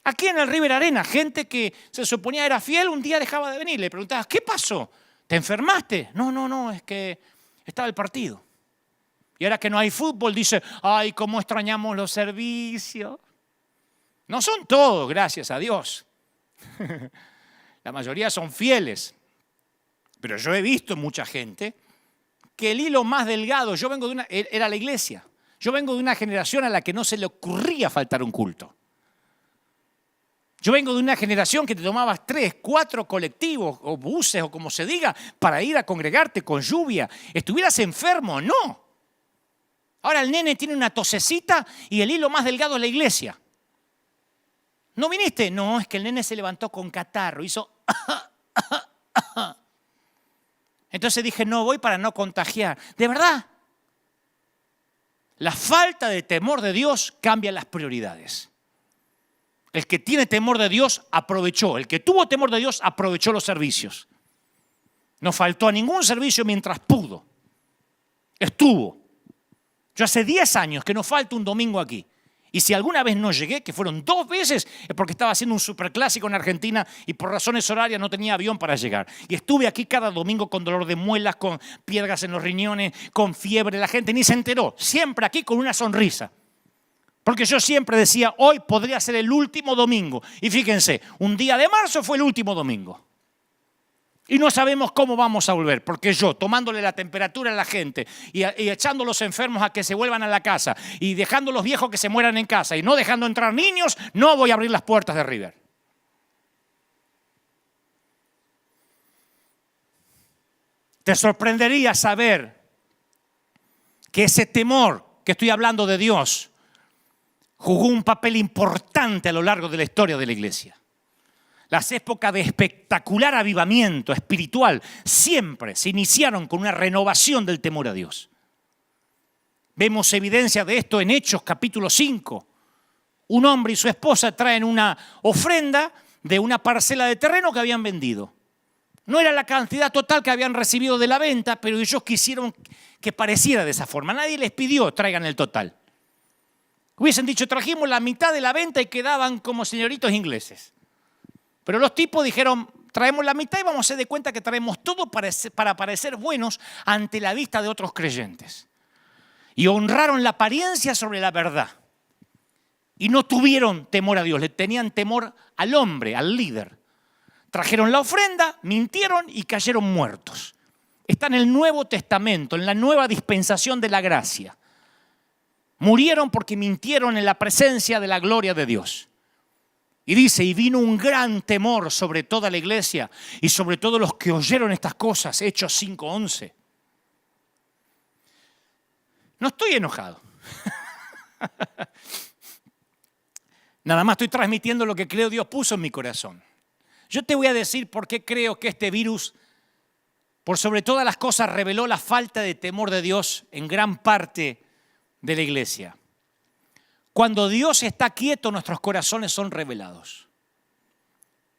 Aquí en el River Arena, gente que se suponía era fiel, un día dejaba de venir. Le preguntabas, ¿qué pasó? ¿Te enfermaste? No, es que estaba el partido. Y ahora que no hay fútbol, dice, ay, cómo extrañamos los servicios. No son todos, gracias a Dios. La mayoría son fieles. Pero yo he visto mucha gente que el hilo más delgado, era la iglesia. Yo vengo de una generación a la que no se le ocurría faltar un culto. Yo vengo de una generación que te tomabas 3, 4 colectivos o buses o como se diga para ir a congregarte con lluvia. Estuvieras enfermo, no. Ahora el nene tiene una tosecita y el hilo más delgado es la iglesia. ¿No viniste? No, es que el nene se levantó con catarro, hizo... Entonces dije, no voy para no contagiar. ¿De verdad? La falta de temor de Dios cambia las prioridades. El que tiene temor de Dios aprovechó. El que tuvo temor de Dios aprovechó los servicios. No faltó a ningún servicio mientras pudo. Estuvo. Yo hace 10 años que no falta un domingo aquí. Y si alguna vez no llegué, que fueron 2 veces, es porque estaba haciendo un superclásico en Argentina y por razones horarias no tenía avión para llegar. Y estuve aquí cada domingo con dolor de muelas, con piedras en los riñones, con fiebre. La gente ni se enteró. Siempre aquí con una sonrisa. Porque yo siempre decía, hoy podría ser el último domingo. Y fíjense, un día de marzo fue el último domingo. Y no sabemos cómo vamos a volver, porque yo, tomándole la temperatura a la gente y echando a los enfermos a que se vuelvan a la casa y dejando a los viejos que se mueran en casa y no dejando entrar niños, no voy a abrir las puertas de River. Te sorprendería saber que ese temor que estoy hablando de Dios jugó un papel importante a lo largo de la historia de la iglesia. Las épocas de espectacular avivamiento espiritual siempre se iniciaron con una renovación del temor a Dios. Vemos evidencia de esto en Hechos capítulo 5. Un hombre y su esposa traen una ofrenda de una parcela de terreno que habían vendido. No era la cantidad total que habían recibido de la venta, pero ellos quisieron que pareciera de esa forma. Nadie les pidió traigan el total. Hubiesen dicho trajimos la mitad de la venta y quedaban como señoritos ingleses. Pero los tipos dijeron, traemos la mitad y vamos a hacer de cuenta que traemos todo para parecer buenos ante la vista de otros creyentes. Y honraron la apariencia sobre la verdad. Y no tuvieron temor a Dios, le tenían temor al hombre, al líder. Trajeron la ofrenda, mintieron y cayeron muertos. Está en el Nuevo Testamento, en la nueva dispensación de la gracia. Murieron porque mintieron en la presencia de la gloria de Dios. Y dice, y vino un gran temor sobre toda la iglesia y sobre todos los que oyeron estas cosas, Hechos 5:11. No estoy enojado. Nada más estoy transmitiendo lo que creo Dios puso en mi corazón. Yo te voy a decir por qué creo que este virus, por sobre todas las cosas, reveló la falta de temor de Dios en gran parte de la iglesia. Cuando Dios está quieto, nuestros corazones son revelados.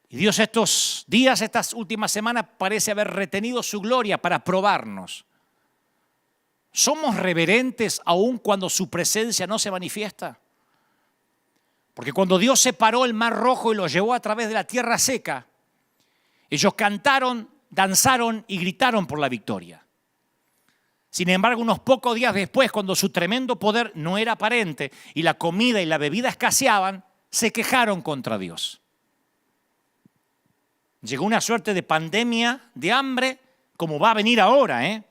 Y Dios estos días, estas últimas semanas, parece haber retenido su gloria para probarnos. ¿Somos reverentes aún cuando su presencia no se manifiesta? Porque cuando Dios separó el mar rojo y lo llevó a través de la tierra seca, ellos cantaron, danzaron y gritaron por la victoria. Sin embargo, unos pocos días después, cuando su tremendo poder no era aparente y la comida y la bebida escaseaban, se quejaron contra Dios. Llegó una suerte de pandemia, de hambre, como va a venir ahora, ¿eh?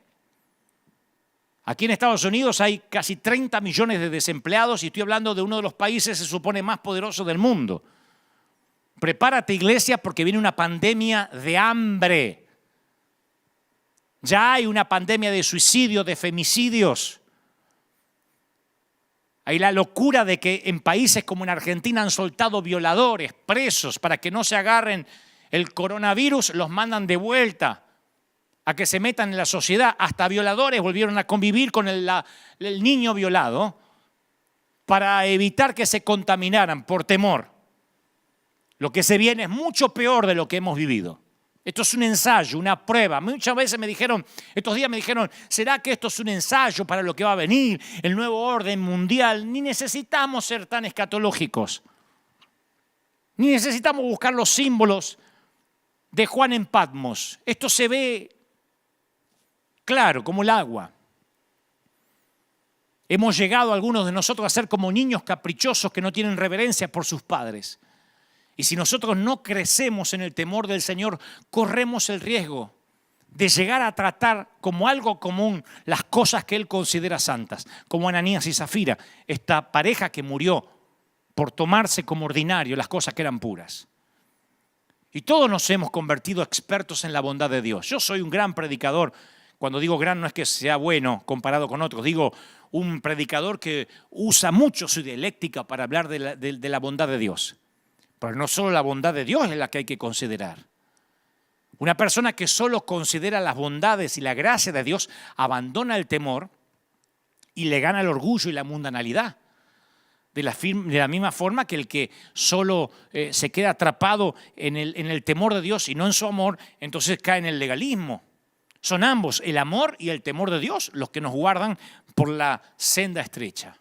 Aquí en Estados Unidos hay casi 30 millones de desempleados y estoy hablando de uno de los países, se supone, más poderosos del mundo. Prepárate, iglesia, porque viene una pandemia de hambre. Ya hay una pandemia de suicidios, de femicidios. Hay la locura de que en países como en Argentina han soltado violadores, presos, para que no se agarren el coronavirus, los mandan de vuelta a que se metan en la sociedad. Hasta violadores volvieron a convivir con el niño violado para evitar que se contaminaran por temor. Lo que se viene es mucho peor de lo que hemos vivido. Esto es un ensayo, una prueba. Muchas veces me dijeron, estos días me dijeron, ¿será que esto es un ensayo para lo que va a venir, el nuevo orden mundial? Ni necesitamos ser tan escatológicos. Ni necesitamos buscar los símbolos de Juan en Patmos. Esto se ve claro, como el agua. Hemos llegado algunos de nosotros a ser como niños caprichosos que no tienen reverencia por sus padres. Y si nosotros no crecemos en el temor del Señor, corremos el riesgo de llegar a tratar como algo común las cosas que Él considera santas, como Ananías y Zafira, esta pareja que murió por tomarse como ordinario las cosas que eran puras. Y todos nos hemos convertido expertos en la bondad de Dios. Yo soy un gran predicador. Cuando digo gran no es que sea bueno comparado con otros, digo un predicador que usa mucho su dialéctica para hablar de la bondad de Dios. Pero no solo la bondad de Dios es la que hay que considerar. Una persona que solo considera las bondades y la gracia de Dios abandona el temor y le gana el orgullo y la mundanalidad. De la misma forma que el que solo se queda atrapado en el temor de Dios y no en su amor, entonces cae en el legalismo. Son ambos, el amor y el temor de Dios, los que nos guardan por la senda estrecha.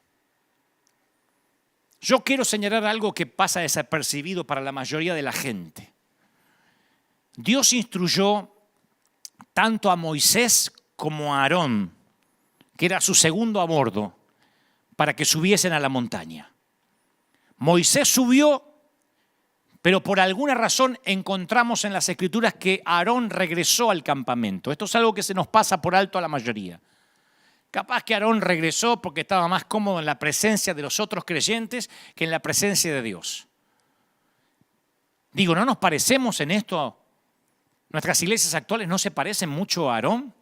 Yo quiero señalar algo que pasa desapercibido para la mayoría de la gente. Dios instruyó tanto a Moisés como a Aarón, que era su segundo a bordo, para que subiesen a la montaña. Moisés subió, pero por alguna razón encontramos en las Escrituras que Aarón regresó al campamento. Esto es algo que se nos pasa por alto a la mayoría. Capaz que Aarón regresó porque estaba más cómodo en la presencia de los otros creyentes que en la presencia de Dios. Digo, ¿no nos parecemos en esto? Nuestras iglesias actuales no se parecen mucho a Aarón,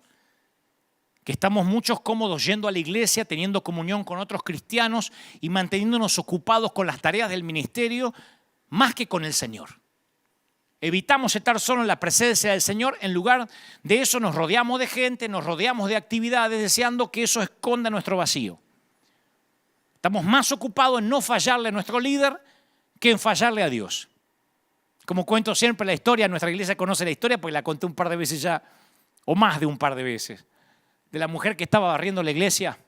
que estamos muchos cómodos yendo a la iglesia, teniendo comunión con otros cristianos y manteniéndonos ocupados con las tareas del ministerio más que con el Señor. Evitamos estar solo en la presencia del Señor, en lugar de eso nos rodeamos de gente, nos rodeamos de actividades deseando que eso esconda nuestro vacío. Estamos más ocupados en no fallarle a nuestro líder que en fallarle a Dios. Como cuento siempre la historia, nuestra iglesia conoce la historia porque la conté un par de veces ya, o más de un par de veces, de la mujer que estaba barriendo la iglesia,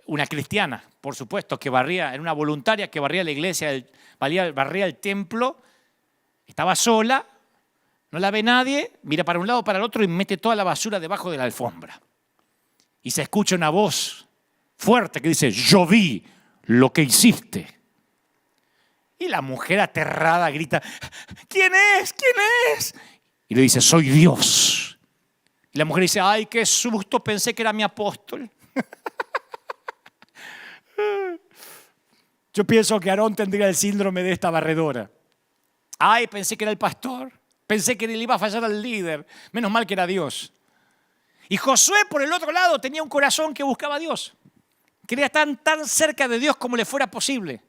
una cristiana, por supuesto, que barría, era una voluntaria que barría la iglesia, barría el templo. Estaba sola, no la ve nadie, mira para un lado, para el otro y mete toda la basura debajo de la alfombra. Y se escucha una voz fuerte que dice, yo vi lo que hiciste. Y la mujer aterrada grita, ¿quién es? ¿Quién es? Y le dice, soy Dios. Y la mujer dice, ay, qué susto, pensé que era mi apóstol. Yo pienso que Aarón tendría el síndrome de esta barredora. Ay, pensé que era el pastor. Pensé que le iba a fallar al líder. Menos mal que era Dios. Y Josué, por el otro lado, tenía un corazón que buscaba a Dios. Quería estar tan cerca de Dios como le fuera posible.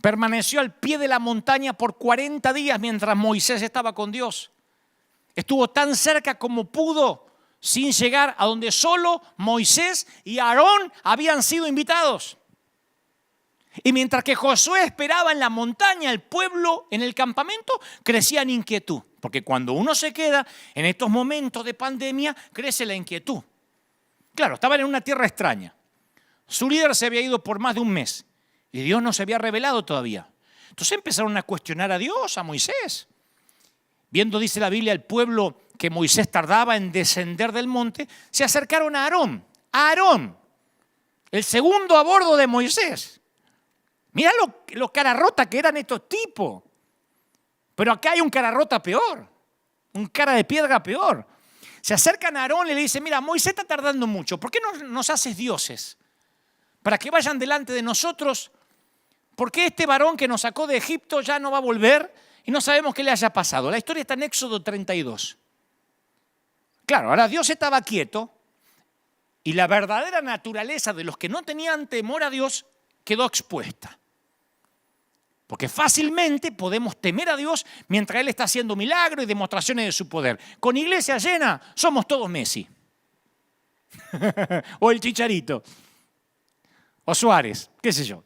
Permaneció al pie de la montaña por 40 días mientras Moisés estaba con Dios. Estuvo tan cerca como pudo, sin llegar a donde solo Moisés y Aarón habían sido invitados. Y mientras que Josué esperaba en la montaña, el pueblo en el campamento crecía en inquietud. Porque cuando uno se queda en estos momentos de pandemia, crece la inquietud. Claro, estaban en una tierra extraña. Su líder se había ido por más de un mes y Dios no se había revelado todavía. Entonces empezaron a cuestionar a Dios, a Moisés. Viendo, dice la Biblia, el pueblo que Moisés tardaba en descender del monte, se acercaron a Aarón. A Aarón, el segundo a bordo de Moisés. Mirá lo cara rota que eran estos tipos. Pero acá hay un cara rota peor. Un cara de piedra peor. se acercan a Aarón y le dicen, mira, Moisés está tardando mucho, ¿por qué no nos haces dioses? Para que vayan delante de nosotros, porque este varón que nos sacó de Egipto ya no va a volver y no sabemos qué le haya pasado. La historia está en Éxodo 32. Claro, ahora Dios estaba quieto y la verdadera naturaleza de los que no tenían temor a Dios quedó expuesta. Porque fácilmente podemos temer a Dios mientras Él está haciendo milagros y demostraciones de su poder. Con iglesia llena somos todos Messi. O el Chicharito. O Suárez, qué sé yo.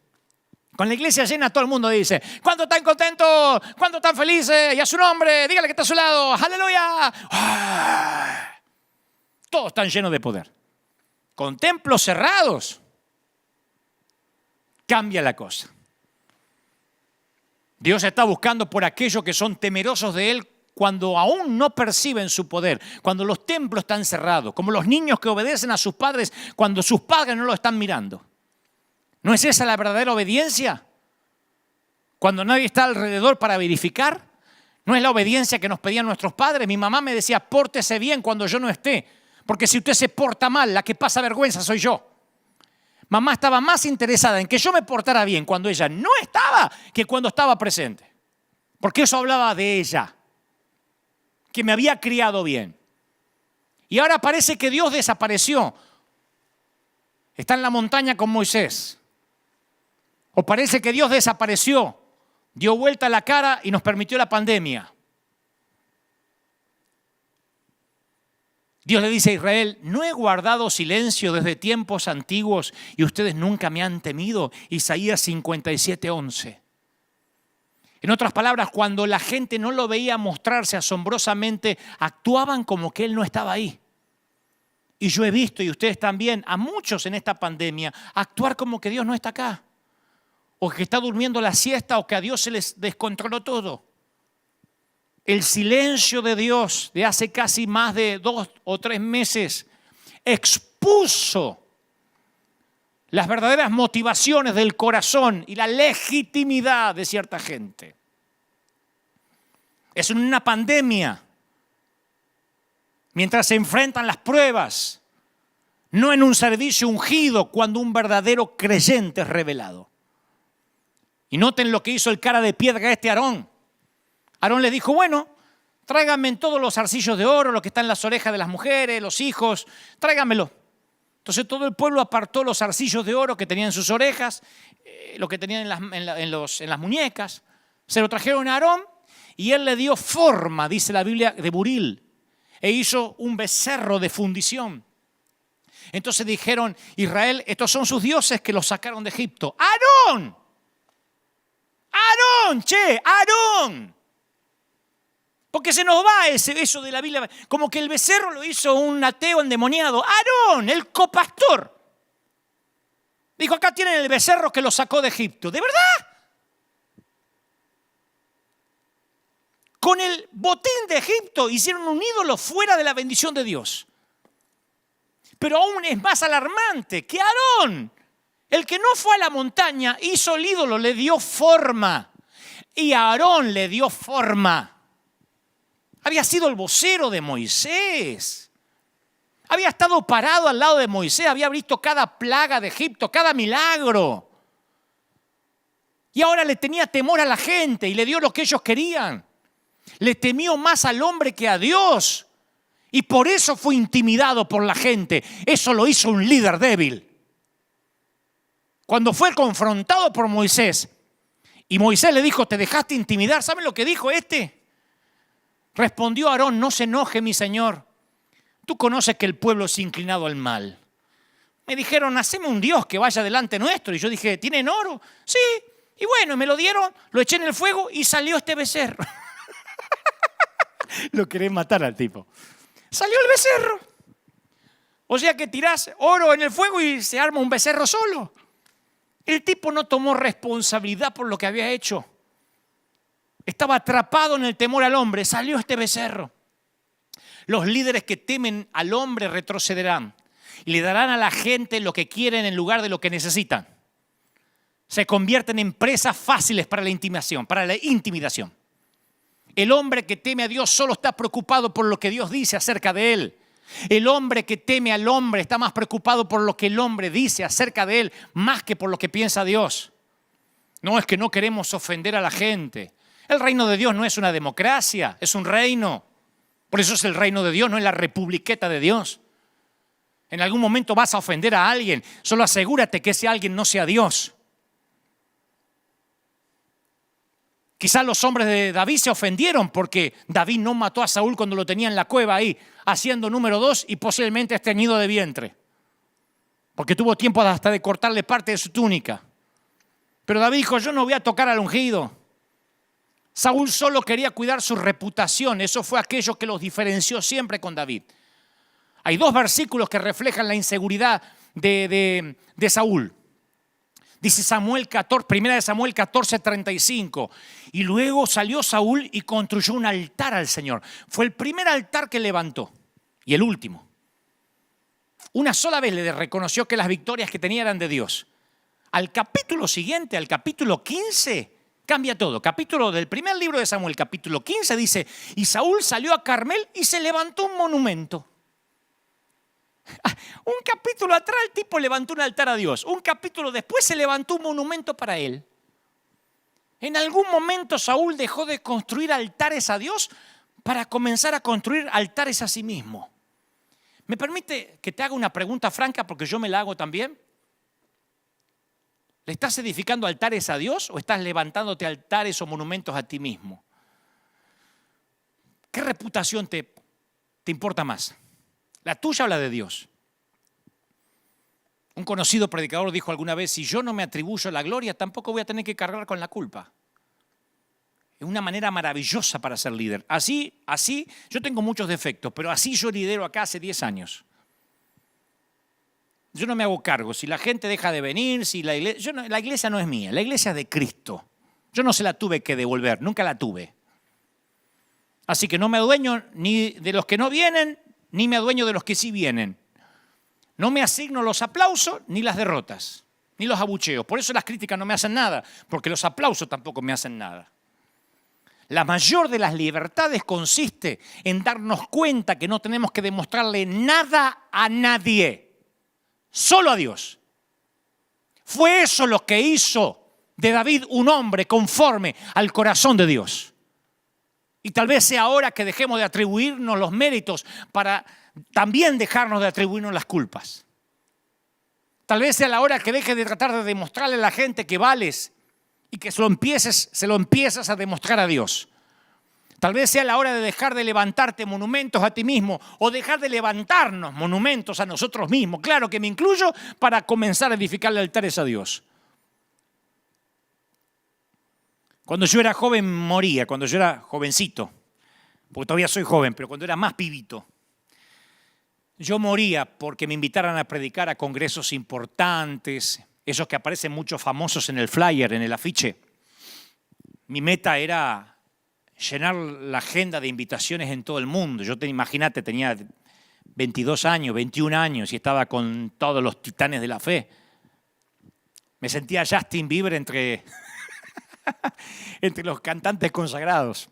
Con la iglesia llena todo el mundo dice, ¿cuánto están contentos? ¿Cuánto están felices? Y a su nombre, dígale que está a su lado. ¡Aleluya! ¡Ah! Todos están llenos de poder. Con templos cerrados, cambia la cosa. Dios está buscando por aquellos que son temerosos de Él cuando aún no perciben su poder, cuando los templos están cerrados, como los niños que obedecen a sus padres cuando sus padres no lo están mirando. ¿No es esa la verdadera obediencia? Cuando nadie está alrededor para verificar. ¿No es la obediencia que nos pedían nuestros padres? Mi mamá me decía, pórtese bien cuando yo no esté, porque si usted se porta mal, la que pasa vergüenza soy yo. Mamá estaba más interesada en que yo me portara bien cuando ella no estaba que cuando estaba presente. Porque eso hablaba de ella, que me había criado bien. Y ahora parece que Dios desapareció. Está en la montaña con Moisés. O parece que Dios desapareció, dio vuelta la cara y nos permitió la pandemia. Dios le dice a Israel, no he guardado silencio desde tiempos antiguos y ustedes nunca me han temido. Isaías 57:11. En otras palabras, cuando la gente no lo veía mostrarse asombrosamente, actuaban como que Él no estaba ahí. Y yo he visto, y ustedes también, a muchos en esta pandemia, actuar como que Dios no está acá. O que está durmiendo la siesta, o que a Dios se les descontroló todo. El silencio de Dios de hace casi más de 2 o 3 meses expuso las verdaderas motivaciones del corazón y la legitimidad de cierta gente. Es una pandemia. Mientras se enfrentan las pruebas, no en un servicio ungido cuando un verdadero creyente es revelado. Y noten lo que hizo el cara de piedra este Aarón. Aarón le dijo, bueno, tráiganme todos los zarcillos de oro, lo que está en las orejas de las mujeres, los hijos, tráiganmelo. Entonces todo el pueblo apartó los zarcillos de oro que tenían en sus orejas, lo que tenían en las muñecas. Se lo trajeron a Aarón y él le dio forma, dice la Biblia, de buril. E hizo un becerro de fundición. Entonces dijeron, Israel, estos son sus dioses que los sacaron de Egipto. ¡Aarón! ¡Aarón! ¡Che! ¡Aarón! Porque se nos va eso de la Biblia, como que el becerro lo hizo un ateo endemoniado. Aarón, el copastor. Dijo, acá tienen el becerro que lo sacó de Egipto. ¿De verdad? Con el botín de Egipto hicieron un ídolo fuera de la bendición de Dios. Pero aún es más alarmante que Aarón, el que no fue a la montaña, hizo el ídolo, le dio forma. Y Aarón le dio forma. Había sido el vocero de Moisés. Había estado parado al lado de Moisés, había visto cada plaga de Egipto, cada milagro. Y ahora le tenía temor a la gente y le dio lo que ellos querían. Le temió más al hombre que a Dios. Y por eso fue intimidado por la gente. Eso lo hizo un líder débil. Cuando fue confrontado por Moisés, y Moisés le dijo, ¿te dejaste intimidar? ¿Saben lo que dijo este? Respondió Aarón, no se enoje mi señor. Tú conoces que el pueblo es inclinado al mal. Me dijeron, haceme un Dios que vaya delante nuestro. Y yo dije, ¿tienen oro? Sí. Y bueno, me lo dieron, lo eché en el fuego y salió este becerro. Lo querés matar al tipo. Salió el becerro. O sea que tirás oro en el fuego y se arma un becerro solo. El tipo no tomó responsabilidad por lo que había hecho. Estaba atrapado en el temor al hombre. Salió este becerro. Los líderes que temen al hombre retrocederán y le darán a la gente lo que quieren en lugar de lo que necesitan. Se convierten en presas fáciles para la intimidación. El hombre que teme a Dios solo está preocupado por lo que Dios dice acerca de él. El hombre que teme al hombre está más preocupado por lo que el hombre dice acerca de él, más que por lo que piensa Dios. No es que no queremos ofender a la gente. El reino de Dios no es una democracia, es un reino. Por eso es el reino de Dios, no es la republiqueta de Dios. En algún momento vas a ofender a alguien, solo asegúrate que ese alguien no sea Dios. Quizás los hombres de David se ofendieron porque David no mató a Saúl cuando lo tenía en la cueva ahí, haciendo número 2 y posiblemente estreñido de vientre. Porque tuvo tiempo hasta de cortarle parte de su túnica. Pero David dijo, yo no voy a tocar al ungido. Saúl solo quería cuidar su reputación. Eso fue aquello que los diferenció siempre con David. Hay 2 versículos que reflejan la inseguridad de Saúl. Dice Samuel 14, 1 Samuel 14:35. Y luego salió Saúl y construyó un altar al Señor. Fue el primer altar que levantó y el último. Una sola vez le reconoció que las victorias que tenía eran de Dios. Al capítulo siguiente, al capítulo 15, cambia todo. Capítulo del primer libro de Samuel, capítulo 15, dice, y Saúl salió a Carmel y se levantó un monumento. Un capítulo atrás el tipo levantó un altar a Dios. Un capítulo después se levantó un monumento para él. En algún momento Saúl dejó de construir altares a Dios para comenzar a construir altares a sí mismo. ¿Me permite que te haga una pregunta franca porque yo me la hago también? ¿Le estás edificando altares a Dios o estás levantándote altares o monumentos a ti mismo? ¿Qué reputación te importa más? ¿La tuya o la de Dios? Un conocido predicador dijo alguna vez, si yo no me atribuyo la gloria, tampoco voy a tener que cargar con la culpa. Es una manera maravillosa para ser líder. Así, yo tengo muchos defectos, pero así yo lidero acá hace 10 años. Yo no me hago cargo. Si la gente deja de venir, si la iglesia no es mía, la iglesia es de Cristo. Yo no se la tuve que devolver, nunca la tuve. Así que no me adueño ni de los que no vienen, ni me adueño de los que sí vienen. No me asigno los aplausos ni las derrotas, ni los abucheos. Por eso las críticas no me hacen nada, porque los aplausos tampoco me hacen nada. La mayor de las libertades consiste en darnos cuenta que no tenemos que demostrarle nada a nadie, solo a Dios. Fue eso lo que hizo de David un hombre conforme al corazón de Dios. Y tal vez sea ahora que dejemos de atribuirnos los méritos para también dejarnos de atribuirnos las culpas. Tal vez sea la hora que dejes de tratar de demostrarle a la gente que vales y que se lo empiezas a demostrar a Dios. Tal vez sea la hora de dejar de levantarte monumentos a ti mismo o dejar de levantarnos monumentos a nosotros mismos. Claro que me incluyo para comenzar a edificarle altares a Dios. Cuando yo era joven moría, cuando yo era jovencito, porque todavía soy joven, pero cuando era más pibito, yo moría porque me invitaran a predicar a congresos importantes, esos que aparecen muchos famosos en el flyer, en el afiche. Mi meta era llenar la agenda de invitaciones en todo el mundo. Imagínate, tenía 22 años, 21 años y estaba con todos los titanes de la fe. Me sentía Justin Bieber entre los cantantes consagrados.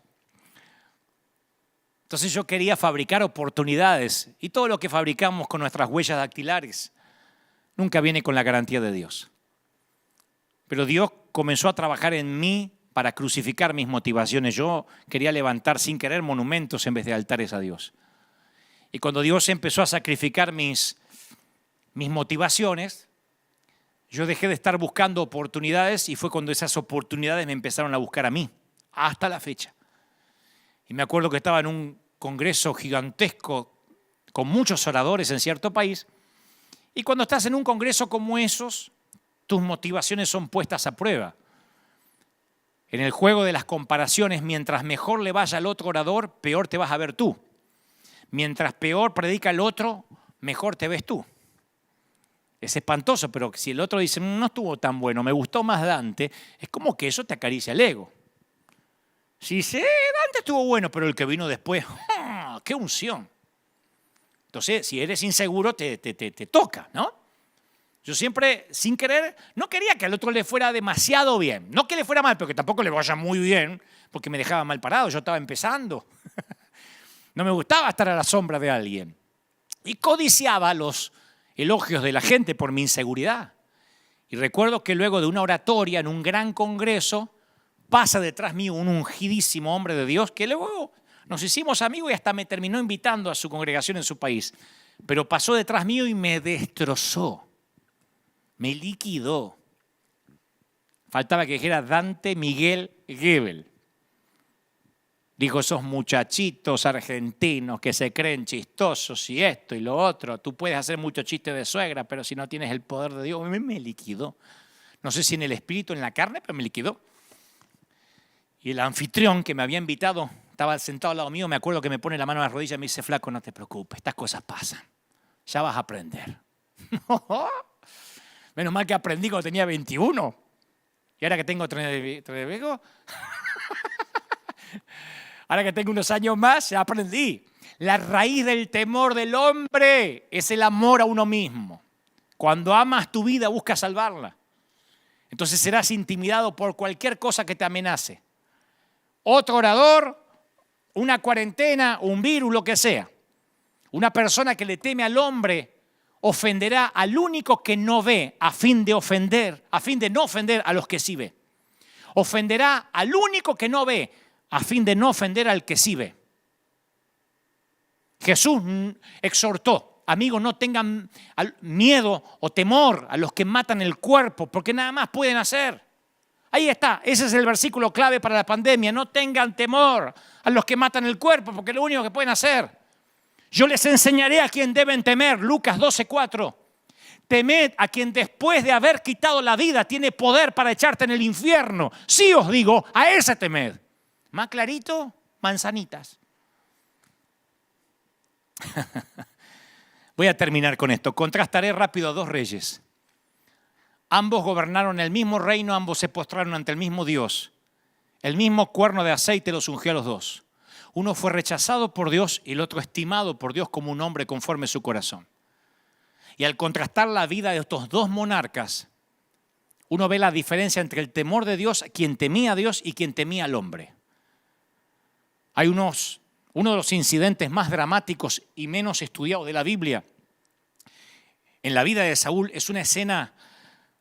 Entonces yo quería fabricar oportunidades y todo lo que fabricamos con nuestras huellas dactilares nunca viene con la garantía de Dios. Pero Dios comenzó a trabajar en mí para crucificar mis motivaciones. Yo quería levantar sin querer monumentos en vez de altares a Dios. Y cuando Dios empezó a sacrificar mis motivaciones, yo dejé de estar buscando oportunidades y fue cuando esas oportunidades me empezaron a buscar a mí, hasta la fecha. Y me acuerdo que estaba en un congreso gigantesco con muchos oradores en cierto país. Y cuando estás en un congreso como esos, tus motivaciones son puestas a prueba. En el juego de las comparaciones, mientras mejor le vaya al otro orador, peor te vas a ver tú. Mientras peor predica el otro, mejor te ves tú. Es espantoso, pero si el otro dice, no estuvo tan bueno, me gustó más Dante, es como que eso te acaricia el ego. Si dice, Dante estuvo bueno, pero el que vino después, ¡qué unción! Entonces, si eres inseguro, te toca, ¿no? Yo siempre, sin querer, no quería que al otro le fuera demasiado bien. No que le fuera mal, pero que tampoco le vaya muy bien, porque me dejaba mal parado, yo estaba empezando. No me gustaba estar a la sombra de alguien. y codiciaba los elogios de la gente por mi inseguridad. Y recuerdo que luego de una oratoria en un gran congreso, pasa detrás mío un ungidísimo hombre de Dios que luego nos hicimos amigos y hasta me terminó invitando a su congregación en su país. Pero pasó detrás mío y me destrozó, me liquidó. Faltaba que dijera Dante Miguel Gebel. Dijo, esos muchachitos argentinos que se creen chistosos y esto y lo otro. Tú puedes hacer muchos chistes de suegra, pero si no tienes el poder de Dios, me liquidó. No sé si en el espíritu, en la carne, pero me liquidó. Y el anfitrión que me había invitado, estaba sentado al lado mío, me acuerdo que me pone la mano en la rodilla y me dice, flaco, no te preocupes, estas cosas pasan. Ya vas a aprender. Menos mal que aprendí cuando tenía 21. Y ahora que tengo ahora que tengo unos años más, ya aprendí. La raíz del temor del hombre es el amor a uno mismo. Cuando amas tu vida, buscas salvarla. Entonces serás intimidado por cualquier cosa que te amenace. Otro orador, una cuarentena, un virus, lo que sea. Una persona que le teme al hombre ofenderá al único que no ve a fin de no ofender a los que sí ve. Ofenderá al único que no ve a fin de no ofender al que sí ve. Jesús exhortó, amigos, no tengan miedo o temor a los que matan el cuerpo, porque nada más pueden hacer. Ahí está, ese es el versículo clave para la pandemia. No tengan temor a los que matan el cuerpo, porque es lo único que pueden hacer. Yo les enseñaré a quién deben temer, Lucas 12:4. Temed a quien después de haber quitado la vida tiene poder para echarte en el infierno. Sí os digo, a ese temed. Más clarito, manzanitas. Voy a terminar con esto. Contrastaré rápido a dos reyes. Ambos gobernaron el mismo reino, ambos se postraron ante el mismo Dios. El mismo cuerno de aceite los ungió a los dos. Uno fue rechazado por Dios y el otro estimado por Dios como un hombre conforme a su corazón. Y al contrastar la vida de estos dos monarcas, uno ve la diferencia entre el temor de Dios, quien temía a Dios y quien temía al hombre. Hay uno de los incidentes más dramáticos y menos estudiados de la Biblia en la vida de Saúl es una escena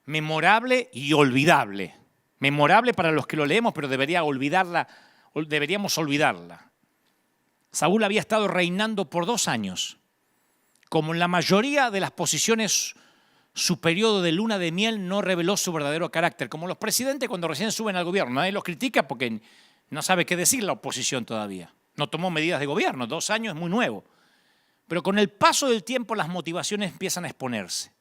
memorable y olvidable. Memorable para los que lo leemos, pero deberíamos olvidarla. Saúl había estado reinando por 2 años. Como en la mayoría de las posiciones, su periodo de luna de miel no reveló su verdadero carácter. Como los presidentes cuando recién suben al gobierno, nadie los critica porque no sabe qué decir la oposición todavía. No tomó medidas de gobierno, 2 años es muy nuevo. Pero con el paso del tiempo las motivaciones empiezan a exponerse.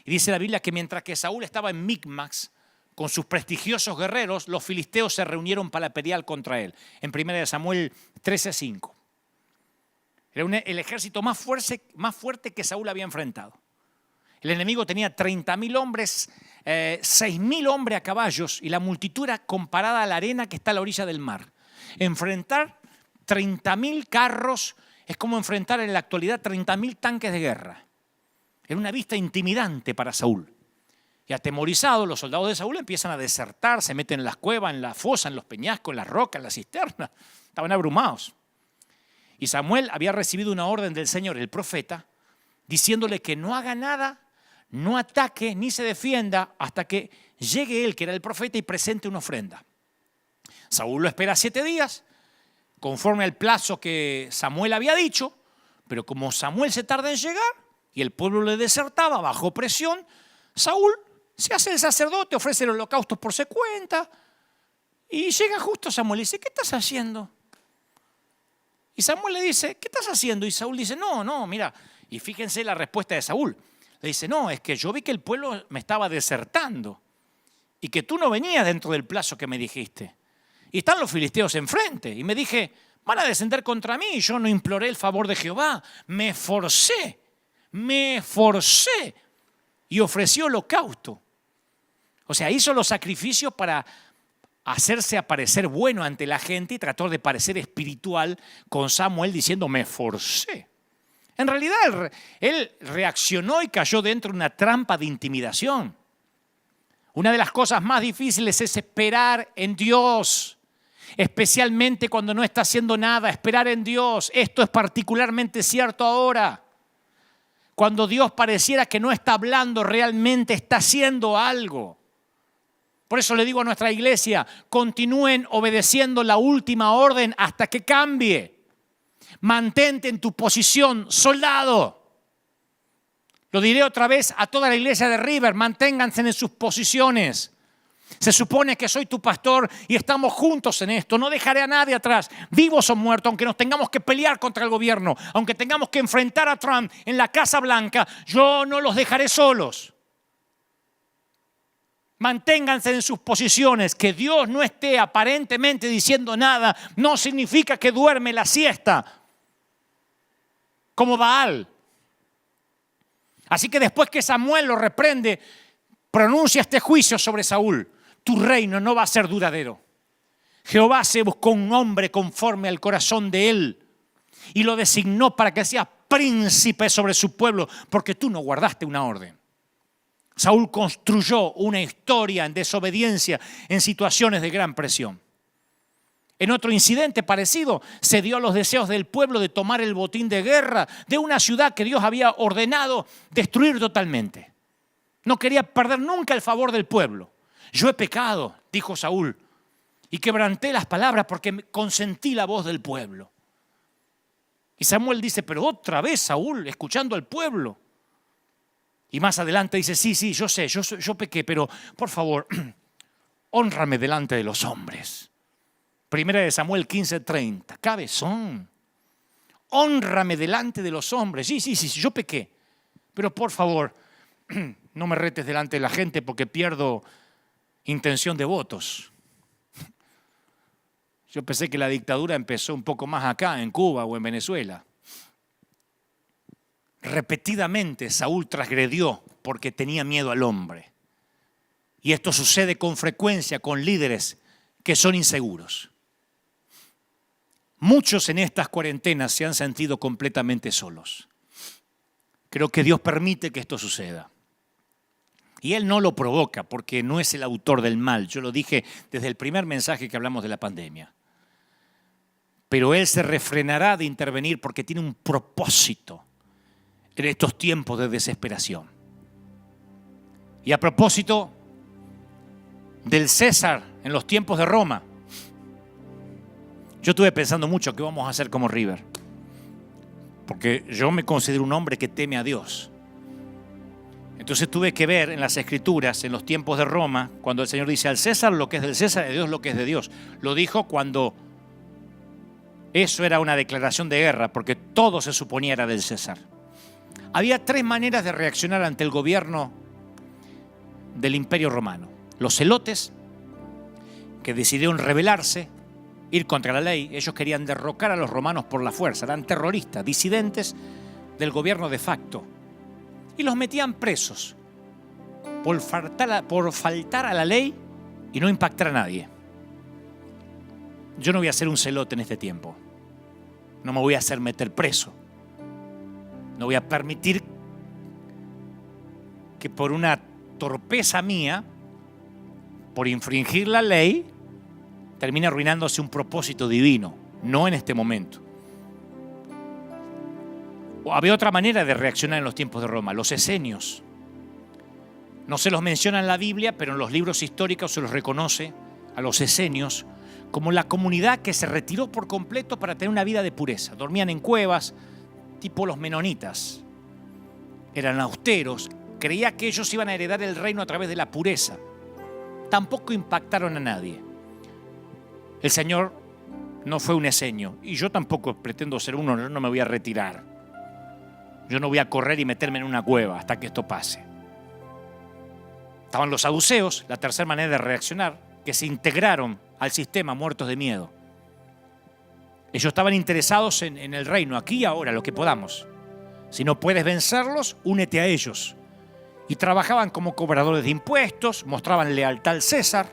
Y dice la Biblia que mientras que Saúl estaba en Micmax con sus prestigiosos guerreros, los filisteos se reunieron para pelear contra él. En 1 Samuel 13:5. Era el ejército más fuerte que Saúl había enfrentado. El enemigo tenía 30.000 hombres, 6.000 hombres a caballos y la multitud era comparada a la arena que está a la orilla del mar. Enfrentar 30.000 carros es como enfrentar en la actualidad 30.000 tanques de guerra. Era una vista intimidante para Saúl. Y atemorizados, los soldados de Saúl empiezan a desertar, se meten en las cuevas, en la fosa, en los peñascos, en las rocas, en las cisternas. Estaban abrumados. Y Samuel había recibido una orden del Señor, el profeta, diciéndole que no haga nada, no ataque ni se defienda hasta que llegue él, que era el profeta, y presente una ofrenda. Saúl lo espera 7 días, conforme al plazo que Samuel había dicho, pero como Samuel se tarda en llegar y el pueblo le desertaba bajo presión, Saúl se hace el sacerdote, ofrece el holocausto por su cuenta y llega justo Samuel y dice, ¿qué estás haciendo? Y Samuel le dice, ¿qué estás haciendo? Y Saúl dice, no, mira. Y fíjense la respuesta de Saúl. Le dice, no, es que yo vi que el pueblo me estaba desertando y que tú no venías dentro del plazo que me dijiste. Y están los filisteos enfrente. Y me dije, van a descender contra mí. Y yo no imploré el favor de Jehová. Me forcé y ofrecí holocausto. O sea, hizo los sacrificios para hacerse aparecer bueno ante la gente y trató de parecer espiritual con Samuel diciendo, me forcé. En realidad, él reaccionó y cayó dentro de una trampa de intimidación. Una de las cosas más difíciles es esperar en Dios, especialmente cuando no está haciendo nada, esperar en Dios. Esto es particularmente cierto ahora. Cuando Dios pareciera que no está hablando, realmente está haciendo algo. Por eso le digo a nuestra iglesia, continúen obedeciendo la última orden hasta que cambie. Mantente en tu posición, soldado. Lo diré otra vez a toda la iglesia de River, manténganse en sus posiciones. Se supone que soy tu pastor y estamos juntos en esto. No dejaré a nadie atrás, vivos o muertos, aunque nos tengamos que pelear contra el gobierno, aunque tengamos que enfrentar a Trump en la Casa Blanca, yo no los dejaré solos. Manténganse en sus posiciones. Que Dios no esté aparentemente diciendo nada no significa que duerme la siesta, como Baal. Así que después que Samuel lo reprende, pronuncia este juicio sobre Saúl. Tu reino no va a ser duradero. Jehová se buscó un hombre conforme al corazón de él y lo designó para que sea príncipe sobre su pueblo, porque tú no guardaste una orden. Saúl construyó una historia en desobediencia en situaciones de gran presión. En otro incidente parecido, se dio a los deseos del pueblo de tomar el botín de guerra de una ciudad que Dios había ordenado destruir totalmente. No quería perder nunca el favor del pueblo. Yo he pecado, dijo Saúl, y quebranté las palabras porque consentí la voz del pueblo. Y Samuel dice, pero otra vez Saúl, escuchando al pueblo. Y más adelante dice, sí, yo sé, yo pequé, pero por favor, hónrame delante de los hombres. Primera de Samuel 15:30, cabezón. Hónrame delante de los hombres. Sí, yo pequé. Pero por favor, no me retes delante de la gente porque pierdo intención de votos. Yo pensé que la dictadura empezó un poco más acá, en Cuba o en Venezuela. Repetidamente Saúl transgredió porque tenía miedo al hombre. Y esto sucede con frecuencia con líderes que son inseguros. Muchos en estas cuarentenas se han sentido completamente solos. Creo que Dios permite que esto suceda. Y Él no lo provoca porque no es el autor del mal. Yo lo dije desde el primer mensaje que hablamos de la pandemia. Pero Él se refrenará de intervenir porque tiene un propósito en estos tiempos de desesperación. Y a propósito del César en los tiempos de Roma, yo estuve pensando mucho qué vamos a hacer como River. Porque yo me considero un hombre que teme a Dios. Entonces tuve que ver en las Escrituras, en los tiempos de Roma, cuando el Señor dice al César lo que es del César y a Dios lo que es de Dios. Lo dijo cuando eso era una declaración de guerra, porque todo se suponía era del César. Había tres maneras de reaccionar ante el gobierno del Imperio Romano. Los celotes, que decidieron rebelarse, ir contra la ley. Ellos querían derrocar a los romanos por la fuerza. Eran terroristas, disidentes del gobierno de facto. Y los metían presos por faltar a la ley y no impactar a nadie. Yo no voy a ser un celote en este tiempo. No me voy a hacer meter preso. No voy a permitir que por una torpeza mía, por infringir la ley, termine arruinándose un propósito divino. No en este momento. O había otra manera de reaccionar en los tiempos de Roma, los esenios. No se los menciona en la Biblia, pero en los libros históricos se los reconoce a los esenios como la comunidad que se retiró por completo para tener una vida de pureza. Dormían en cuevas, tipo los menonitas. Eran austeros, creía que ellos iban a heredar el reino a través de la pureza. Tampoco impactaron a nadie. El Señor no fue un esenio y yo tampoco pretendo ser uno, yo no me voy a retirar. Yo no voy a correr y meterme en una cueva hasta que esto pase. Estaban los saduceos, la tercera manera de reaccionar, que se integraron al sistema muertos de miedo. Ellos estaban interesados en el reino, aquí y ahora, lo que podamos. Si no puedes vencerlos, únete a ellos. Y trabajaban como cobradores de impuestos, mostraban lealtad al César,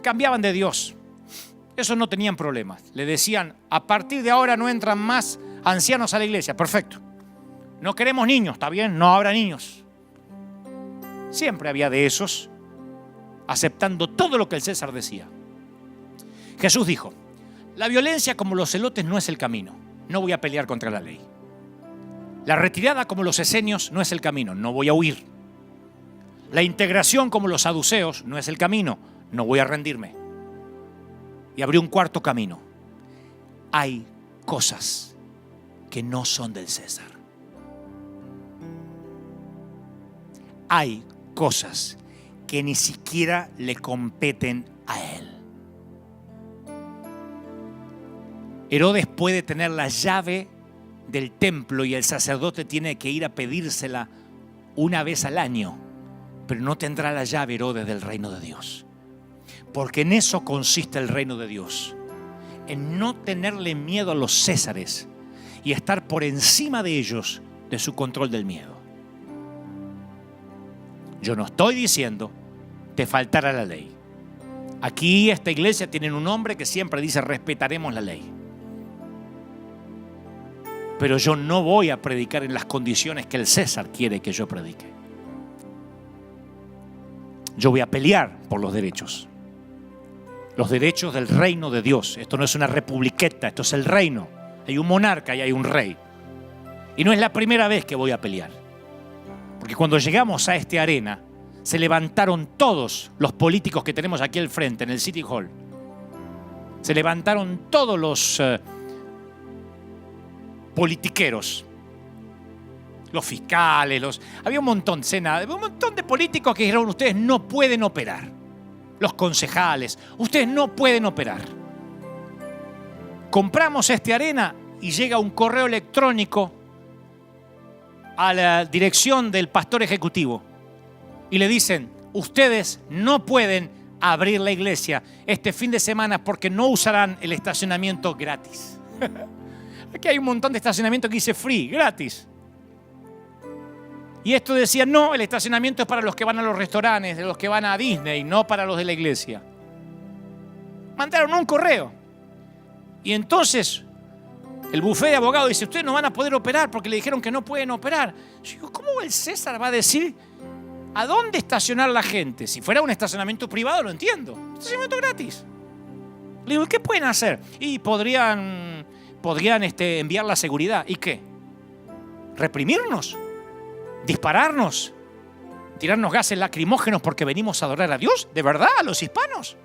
cambiaban de Dios. Esos no tenían problemas. Le decían, a partir de ahora no entran más ancianos a la iglesia. Perfecto. No queremos niños, ¿está bien? No habrá niños. Siempre había de esos aceptando todo lo que el César decía. Jesús dijo, la violencia como los celotes no es el camino. No voy a pelear contra la ley. La retirada como los esenios no es el camino, no voy a huir. La integración como los saduceos no es el camino, no voy a rendirme. Y abrió un cuarto camino. Hay cosas que no son del César. Hay cosas que ni siquiera le competen a él. Herodes puede tener la llave del templo y el sacerdote tiene que ir a pedírsela una vez al año, pero no tendrá la llave Herodes del reino de Dios. Porque en eso consiste el reino de Dios, en no tenerle miedo a los césares y estar por encima de ellos de su control del miedo. Yo no estoy diciendo te faltará la ley. Aquí esta iglesia tiene un hombre que siempre dice respetaremos la ley. Pero yo no voy a predicar en las condiciones que el César quiere que yo predique. Yo voy a pelear por los derechos del reino de Dios. Esto no es una republiqueta, esto es el reino. Hay un monarca y hay un rey. Y no es la primera vez que voy a pelear. Porque cuando llegamos a esta arena, se levantaron todos los políticos que tenemos aquí al frente, en el City Hall. Se levantaron todos los politiqueros, los fiscales, había un montón de políticos que dijeron: ustedes no pueden operar. Los concejales, ustedes no pueden operar. Compramos esta arena y llega un correo electrónico a la dirección del pastor ejecutivo y le dicen: ustedes no pueden abrir la iglesia este fin de semana porque no usarán el estacionamiento gratis. Aquí hay un montón de estacionamiento que dice free, gratis. Y esto decía: no, el estacionamiento es para los que van a los restaurantes, de los que van a Disney, no para los de la iglesia. Mandaron un correo. Y entonces el bufete de abogados dice: ustedes no van a poder operar porque le dijeron que no pueden operar. Yo digo: ¿cómo el César va a decir a dónde estacionar la gente? Si fuera un estacionamiento privado lo entiendo. Estacionamiento gratis. Le digo: ¿qué pueden hacer? Y podrían enviar la seguridad. ¿Y qué? ¿Reprimirnos? ¿Dispararnos? ¿Tirarnos gases lacrimógenos porque venimos a adorar a Dios? ¿De verdad? ¿A los hispanos?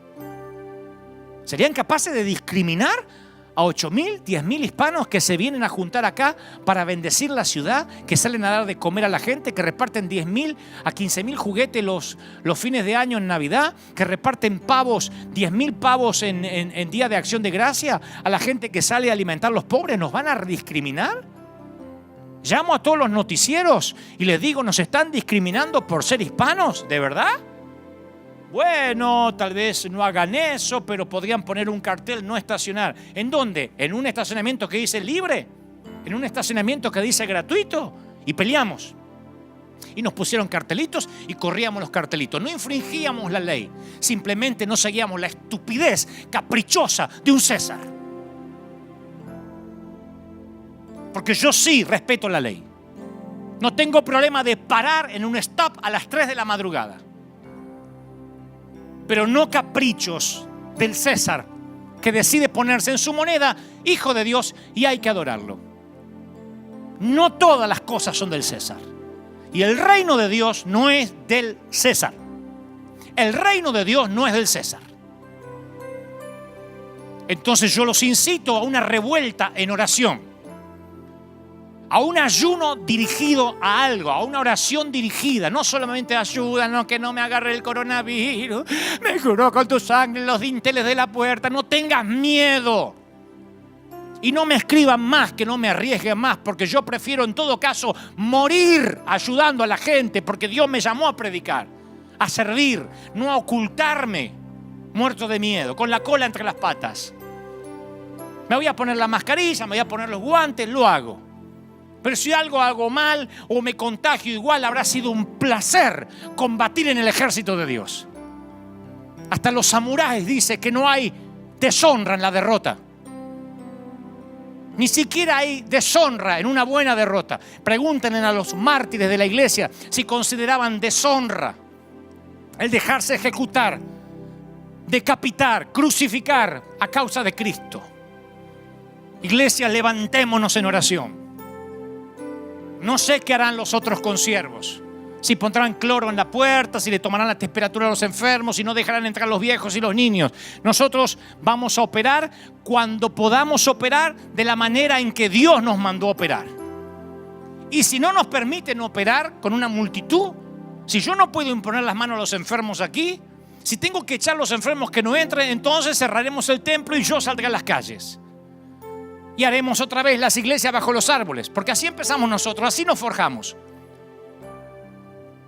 ¿Serían capaces de discriminar a 8.000, 10.000 hispanos que se vienen a juntar acá para bendecir la ciudad, que salen a dar de comer a la gente, que reparten 10.000 a 15.000 juguetes los fines de año en Navidad, que reparten pavos, 10.000 pavos en Día de Acción de Gracia a la gente que sale a alimentar a los pobres? ¿Nos van a discriminar? Llamo a todos los noticieros y les digo: ¿nos están discriminando por ser hispanos? ¿De verdad? Bueno, tal vez no hagan eso, pero podrían poner un cartel no estacionar. ¿En dónde? ¿En un estacionamiento que dice libre? ¿En un estacionamiento que dice gratuito? Y peleamos. Y nos pusieron cartelitos y corríamos los cartelitos. No infringíamos la ley, simplemente no seguíamos la estupidez caprichosa de un César. Porque yo sí respeto la ley. No tengo problema de parar en un stop a las 3 de la madrugada. Pero no caprichos del César que decide ponerse en su moneda hijo de Dios y hay que adorarlo. No todas las cosas son del César. Y el reino de Dios no es del César. El reino de Dios no es del César. Entonces yo los incito a una revuelta en oración, a un ayuno dirigido a algo, a una oración dirigida. No solamente ayúdanos que no me agarre el coronavirus, me juró con tu sangre los dinteles de la puerta. No tengas miedo. Y no me escriban más, que no me arriesguen más, porque yo prefiero en todo caso morir ayudando a la gente, porque Dios me llamó a predicar, a servir, no a ocultarme, muerto de miedo, con la cola entre las patas. Me voy a poner la mascarilla, me voy a poner los guantes, lo hago. Pero si algo hago mal o me contagio igual, habrá sido un placer combatir en el ejército de Dios. Hasta los samuráis dicen que no hay deshonra en la derrota. Ni siquiera hay deshonra en una buena derrota. Pregúntenle a los mártires de la iglesia si consideraban deshonra el dejarse ejecutar, decapitar, crucificar a causa de Cristo. Iglesia, levantémonos en oración. No sé qué harán los otros consiervos. Si pondrán cloro en la puerta, si le tomarán la temperatura a los enfermos, si no dejarán entrar los viejos y los niños. Nosotros vamos a operar cuando podamos operar de la manera en que Dios nos mandó a operar. Y si no nos permiten operar con una multitud, si yo no puedo imponer las manos a los enfermos aquí, si tengo que echar a los enfermos que no entren, entonces cerraremos el templo y yo saldré a las calles. Y haremos otra vez las iglesias bajo los árboles, porque así empezamos nosotros, así nos forjamos.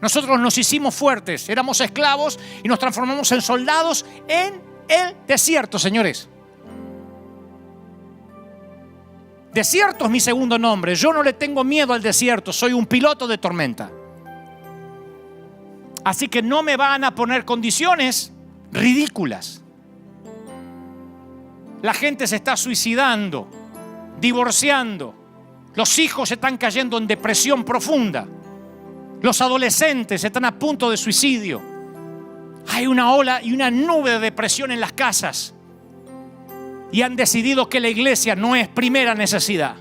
Nosotros nos hicimos fuertes, éramos esclavos y nos transformamos en soldados en el desierto, señores. Desierto es mi segundo nombre. Yo no le tengo miedo al desierto, soy un piloto de tormenta. Así que no me van a poner condiciones ridículas. La gente se está suicidando, divorciando. Los hijos se están cayendo en depresión profunda. Los adolescentes están a punto de suicidio. Hay una ola y una nube de depresión en las casas. Y han decidido que la iglesia no es primera necesidad.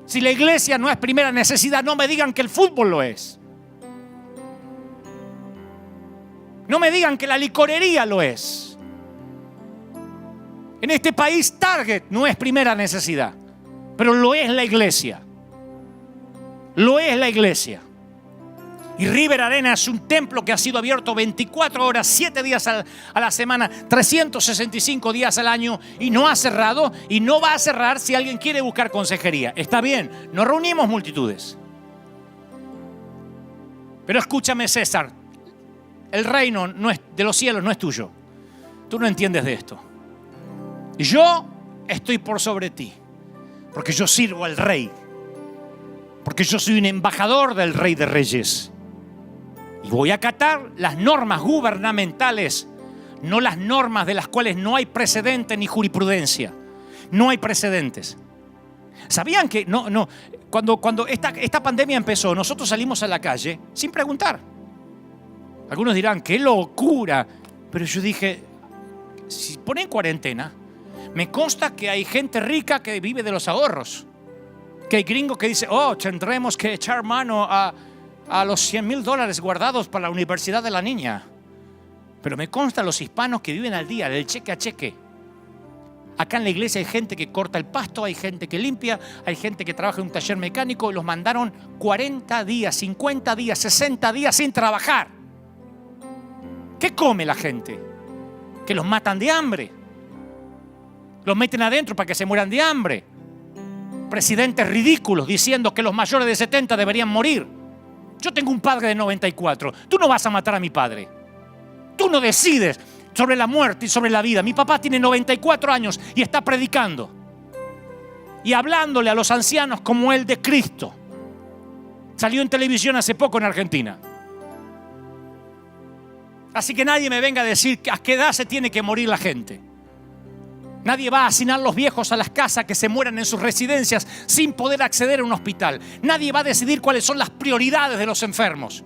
Si la iglesia no es primera necesidad, no me digan que el fútbol lo es. No me digan que la licorería lo es. En este país Target no es primera necesidad, pero lo es la iglesia. Lo es la iglesia. Y River Arena es un templo que ha sido abierto 24 horas, 7 días a la semana, 365 días al año, y no ha cerrado y no va a cerrar si alguien quiere buscar consejería. Está bien, no reunimos multitudes. Pero escúchame, César, el reino no es, de los cielos no es tuyo. Tú no entiendes de esto. Yo estoy por sobre ti, porque yo sirvo al rey, porque yo soy un embajador del Rey de Reyes. Y voy a acatar las normas gubernamentales, no las normas de las cuales no hay precedente ni jurisprudencia. No hay precedentes. ¿Sabían que cuando esta pandemia empezó, nosotros salimos a la calle sin preguntar? Algunos dirán, ¡qué locura! Pero yo dije, si ponen cuarentena, me consta que hay gente rica que vive de los ahorros. Que hay gringos que dicen, tendremos que echar mano a los $100,000 guardados para la universidad de la niña. Pero me consta los hispanos que viven al día, del cheque a cheque. Acá en la iglesia hay gente que corta el pasto, hay gente que limpia, hay gente que trabaja en un taller mecánico y los mandaron 40 días, 50 días, 60 días sin trabajar. ¿Qué come la gente? Que los matan de hambre. Los meten adentro para que se mueran de hambre. Presidentes ridículos diciendo que los mayores de 70 deberían morir. Yo tengo un padre de 94. Tú no vas a matar a mi padre. Tú no decides sobre la muerte y sobre la vida. Mi papá tiene 94 años y está predicando y hablándole a los ancianos como el de Cristo. Salió en televisión hace poco en Argentina. Así que nadie me venga a decir a qué edad se tiene que morir la gente. Nadie va a asignar los viejos a las casas que se mueran en sus residencias sin poder acceder a un hospital. Nadie va a decidir cuáles son las prioridades de los enfermos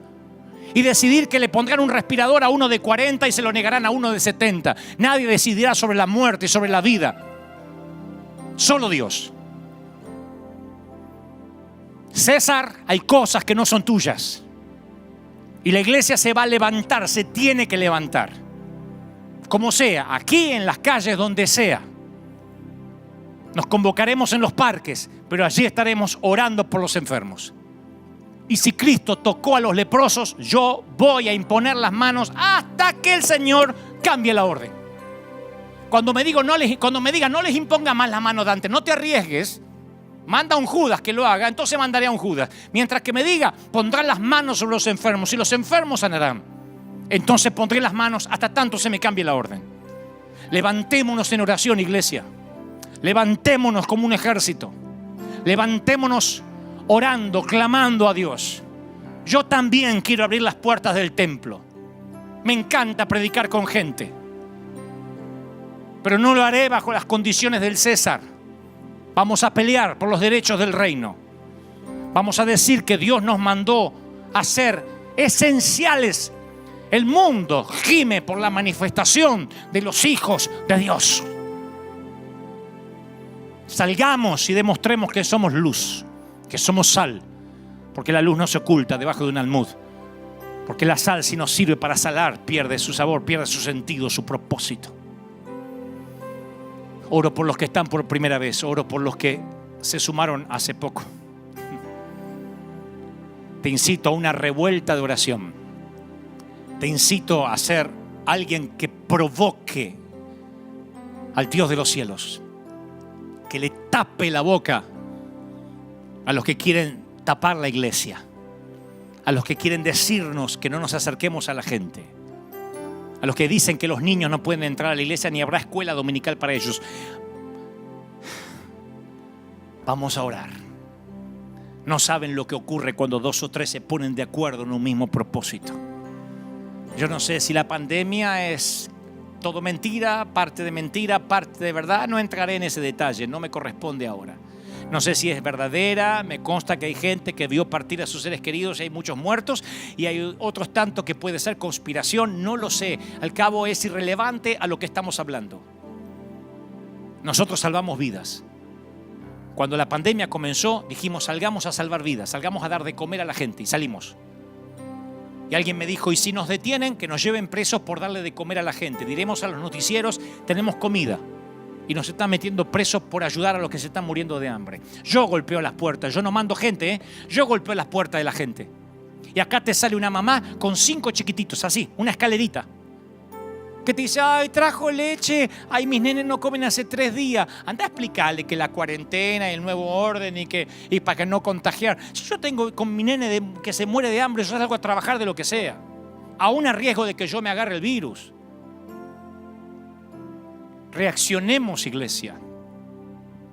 y decidir que le pondrán un respirador a uno de 40 y se lo negarán a uno de 70. Nadie decidirá sobre la muerte y sobre la vida. Solo Dios. César, hay cosas que no son tuyas. Y la iglesia se va a levantar, se tiene que levantar. Como sea, aquí en las calles, donde sea. Nos convocaremos en los parques, pero allí estaremos orando por los enfermos. Y si Cristo tocó a los leprosos, yo voy a imponer las manos hasta que el Señor cambie la orden. Cuando me diga no les imponga más la mano de antes, no te arriesgues, manda a un Judas que lo haga, entonces mandaré a un Judas. Mientras que me diga, pondrán las manos sobre los enfermos y los enfermos sanarán. Entonces pondré las manos hasta tanto se me cambie la orden. Levantémonos en oración, iglesia. Levantémonos como un ejército. Levantémonos orando, clamando a Dios. Yo también quiero abrir las puertas del templo. Me encanta predicar con gente. Pero no lo haré bajo las condiciones del César. Vamos a pelear por los derechos del reino. Vamos a decir que Dios nos mandó a ser esenciales. El mundo gime por la manifestación de los hijos de Dios. Salgamos y demostremos que somos luz, que somos sal, porque la luz no se oculta debajo de un almud. Porque la sal, si no sirve para salar, pierde su sabor, pierde su sentido, su propósito. Oro por los que están por primera vez, oro por los que se sumaron hace poco. Te incito a una revuelta de oración. Te incito a ser alguien que provoque al Dios de los cielos, que le tape la boca a los que quieren tapar la iglesia, a los que quieren decirnos que no nos acerquemos a la gente, a los que dicen que los niños no pueden entrar a la iglesia ni habrá escuela dominical para ellos. Vamos a orar. No saben lo que ocurre cuando 2 o 3 se ponen de acuerdo en un mismo propósito. Yo no sé si la pandemia es todo mentira, parte de verdad. No entraré en ese detalle, no me corresponde ahora. No sé si es verdadera, me consta que hay gente que vio partir a sus seres queridos y hay muchos muertos y hay otros tantos que puede ser conspiración, no lo sé. Al cabo es irrelevante a lo que estamos hablando. Nosotros salvamos vidas. Cuando la pandemia comenzó, dijimos salgamos a salvar vidas, salgamos a dar de comer a la gente y salimos. Y alguien me dijo, ¿y si nos detienen? Que nos lleven presos por darle de comer a la gente. Diremos a los noticieros, tenemos comida. Y nos están metiendo presos por ayudar a los que se están muriendo de hambre. Yo golpeo las puertas, yo no mando gente, yo golpeo las puertas de la gente. Y acá te sale una mamá con 5 chiquititos, así, una escalerita. Que te dice, ay, trajo leche, ay, mis nenes no comen hace 3 días. Anda a explicarle que la cuarentena y el nuevo orden y para que no contagiar. Si yo tengo con mi nene que se muere de hambre, yo salgo a trabajar de lo que sea. Aún a riesgo de que yo me agarre el virus. Reaccionemos, iglesia.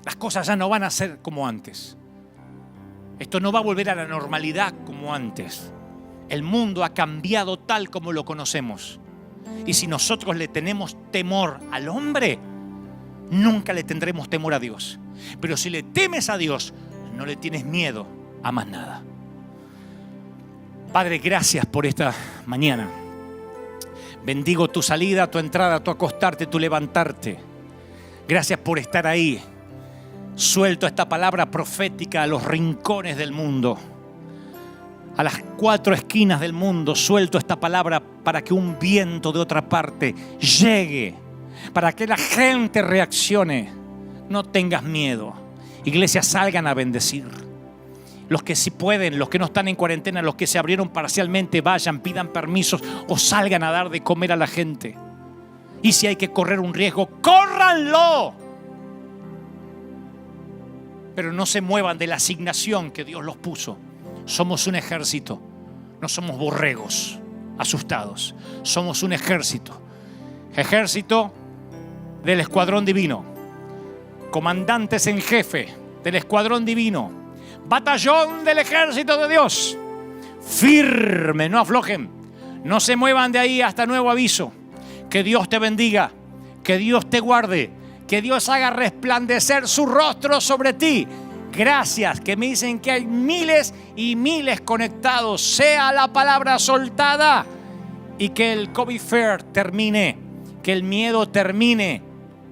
Las cosas ya no van a ser como antes. Esto no va a volver a la normalidad como antes. El mundo ha cambiado tal como lo conocemos. Y si nosotros le tenemos temor al hombre, nunca le tendremos temor a Dios. Pero si le temes a Dios, no le tienes miedo a más nada. Padre, gracias por esta mañana. Bendigo tu salida, tu entrada, tu acostarte, tu levantarte. Gracias por estar ahí. Suelto esta palabra profética a los rincones del mundo. A las 4 esquinas del mundo suelto esta palabra para que un viento de otra parte llegue, para que la gente reaccione. No tengas miedo. Iglesia, salgan a bendecir. Los que sí pueden, los que no están en cuarentena, los que se abrieron parcialmente, vayan, pidan permisos o salgan a dar de comer a la gente. Y si hay que correr un riesgo, ¡córranlo! Pero no se muevan de la asignación que Dios los puso. Somos un ejército, no somos borregos asustados. Somos un ejército. Ejército del escuadrón divino. Comandantes en jefe del escuadrón divino. Batallón del ejército de Dios. Firme, no aflojen. No se muevan de ahí hasta nuevo aviso. Que Dios te bendiga. Que Dios te guarde. Que Dios haga resplandecer su rostro sobre ti. Gracias, que me dicen que hay miles y miles conectados. Sea la palabra soltada y que el COVID Fair termine, que el miedo termine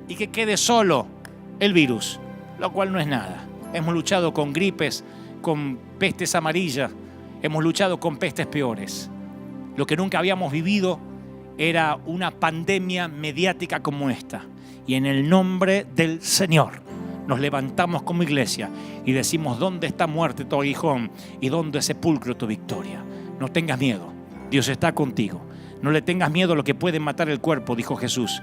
y que quede solo el virus, lo cual no es nada. Hemos luchado con gripes, con pestes amarillas, hemos luchado con pestes peores. Lo que nunca habíamos vivido era una pandemia mediática como esta. Y en el nombre del Señor nos levantamos como iglesia y decimos: ¿dónde está muerte tu aguijón y dónde sepulcro tu victoria? No tengas miedo, Dios está contigo. No le tengas miedo a lo que puede matar el cuerpo, dijo Jesús.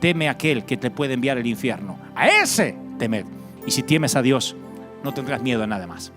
Teme a aquel que te puede enviar al infierno. A ese temed. Y si temes a Dios, no tendrás miedo a nada más.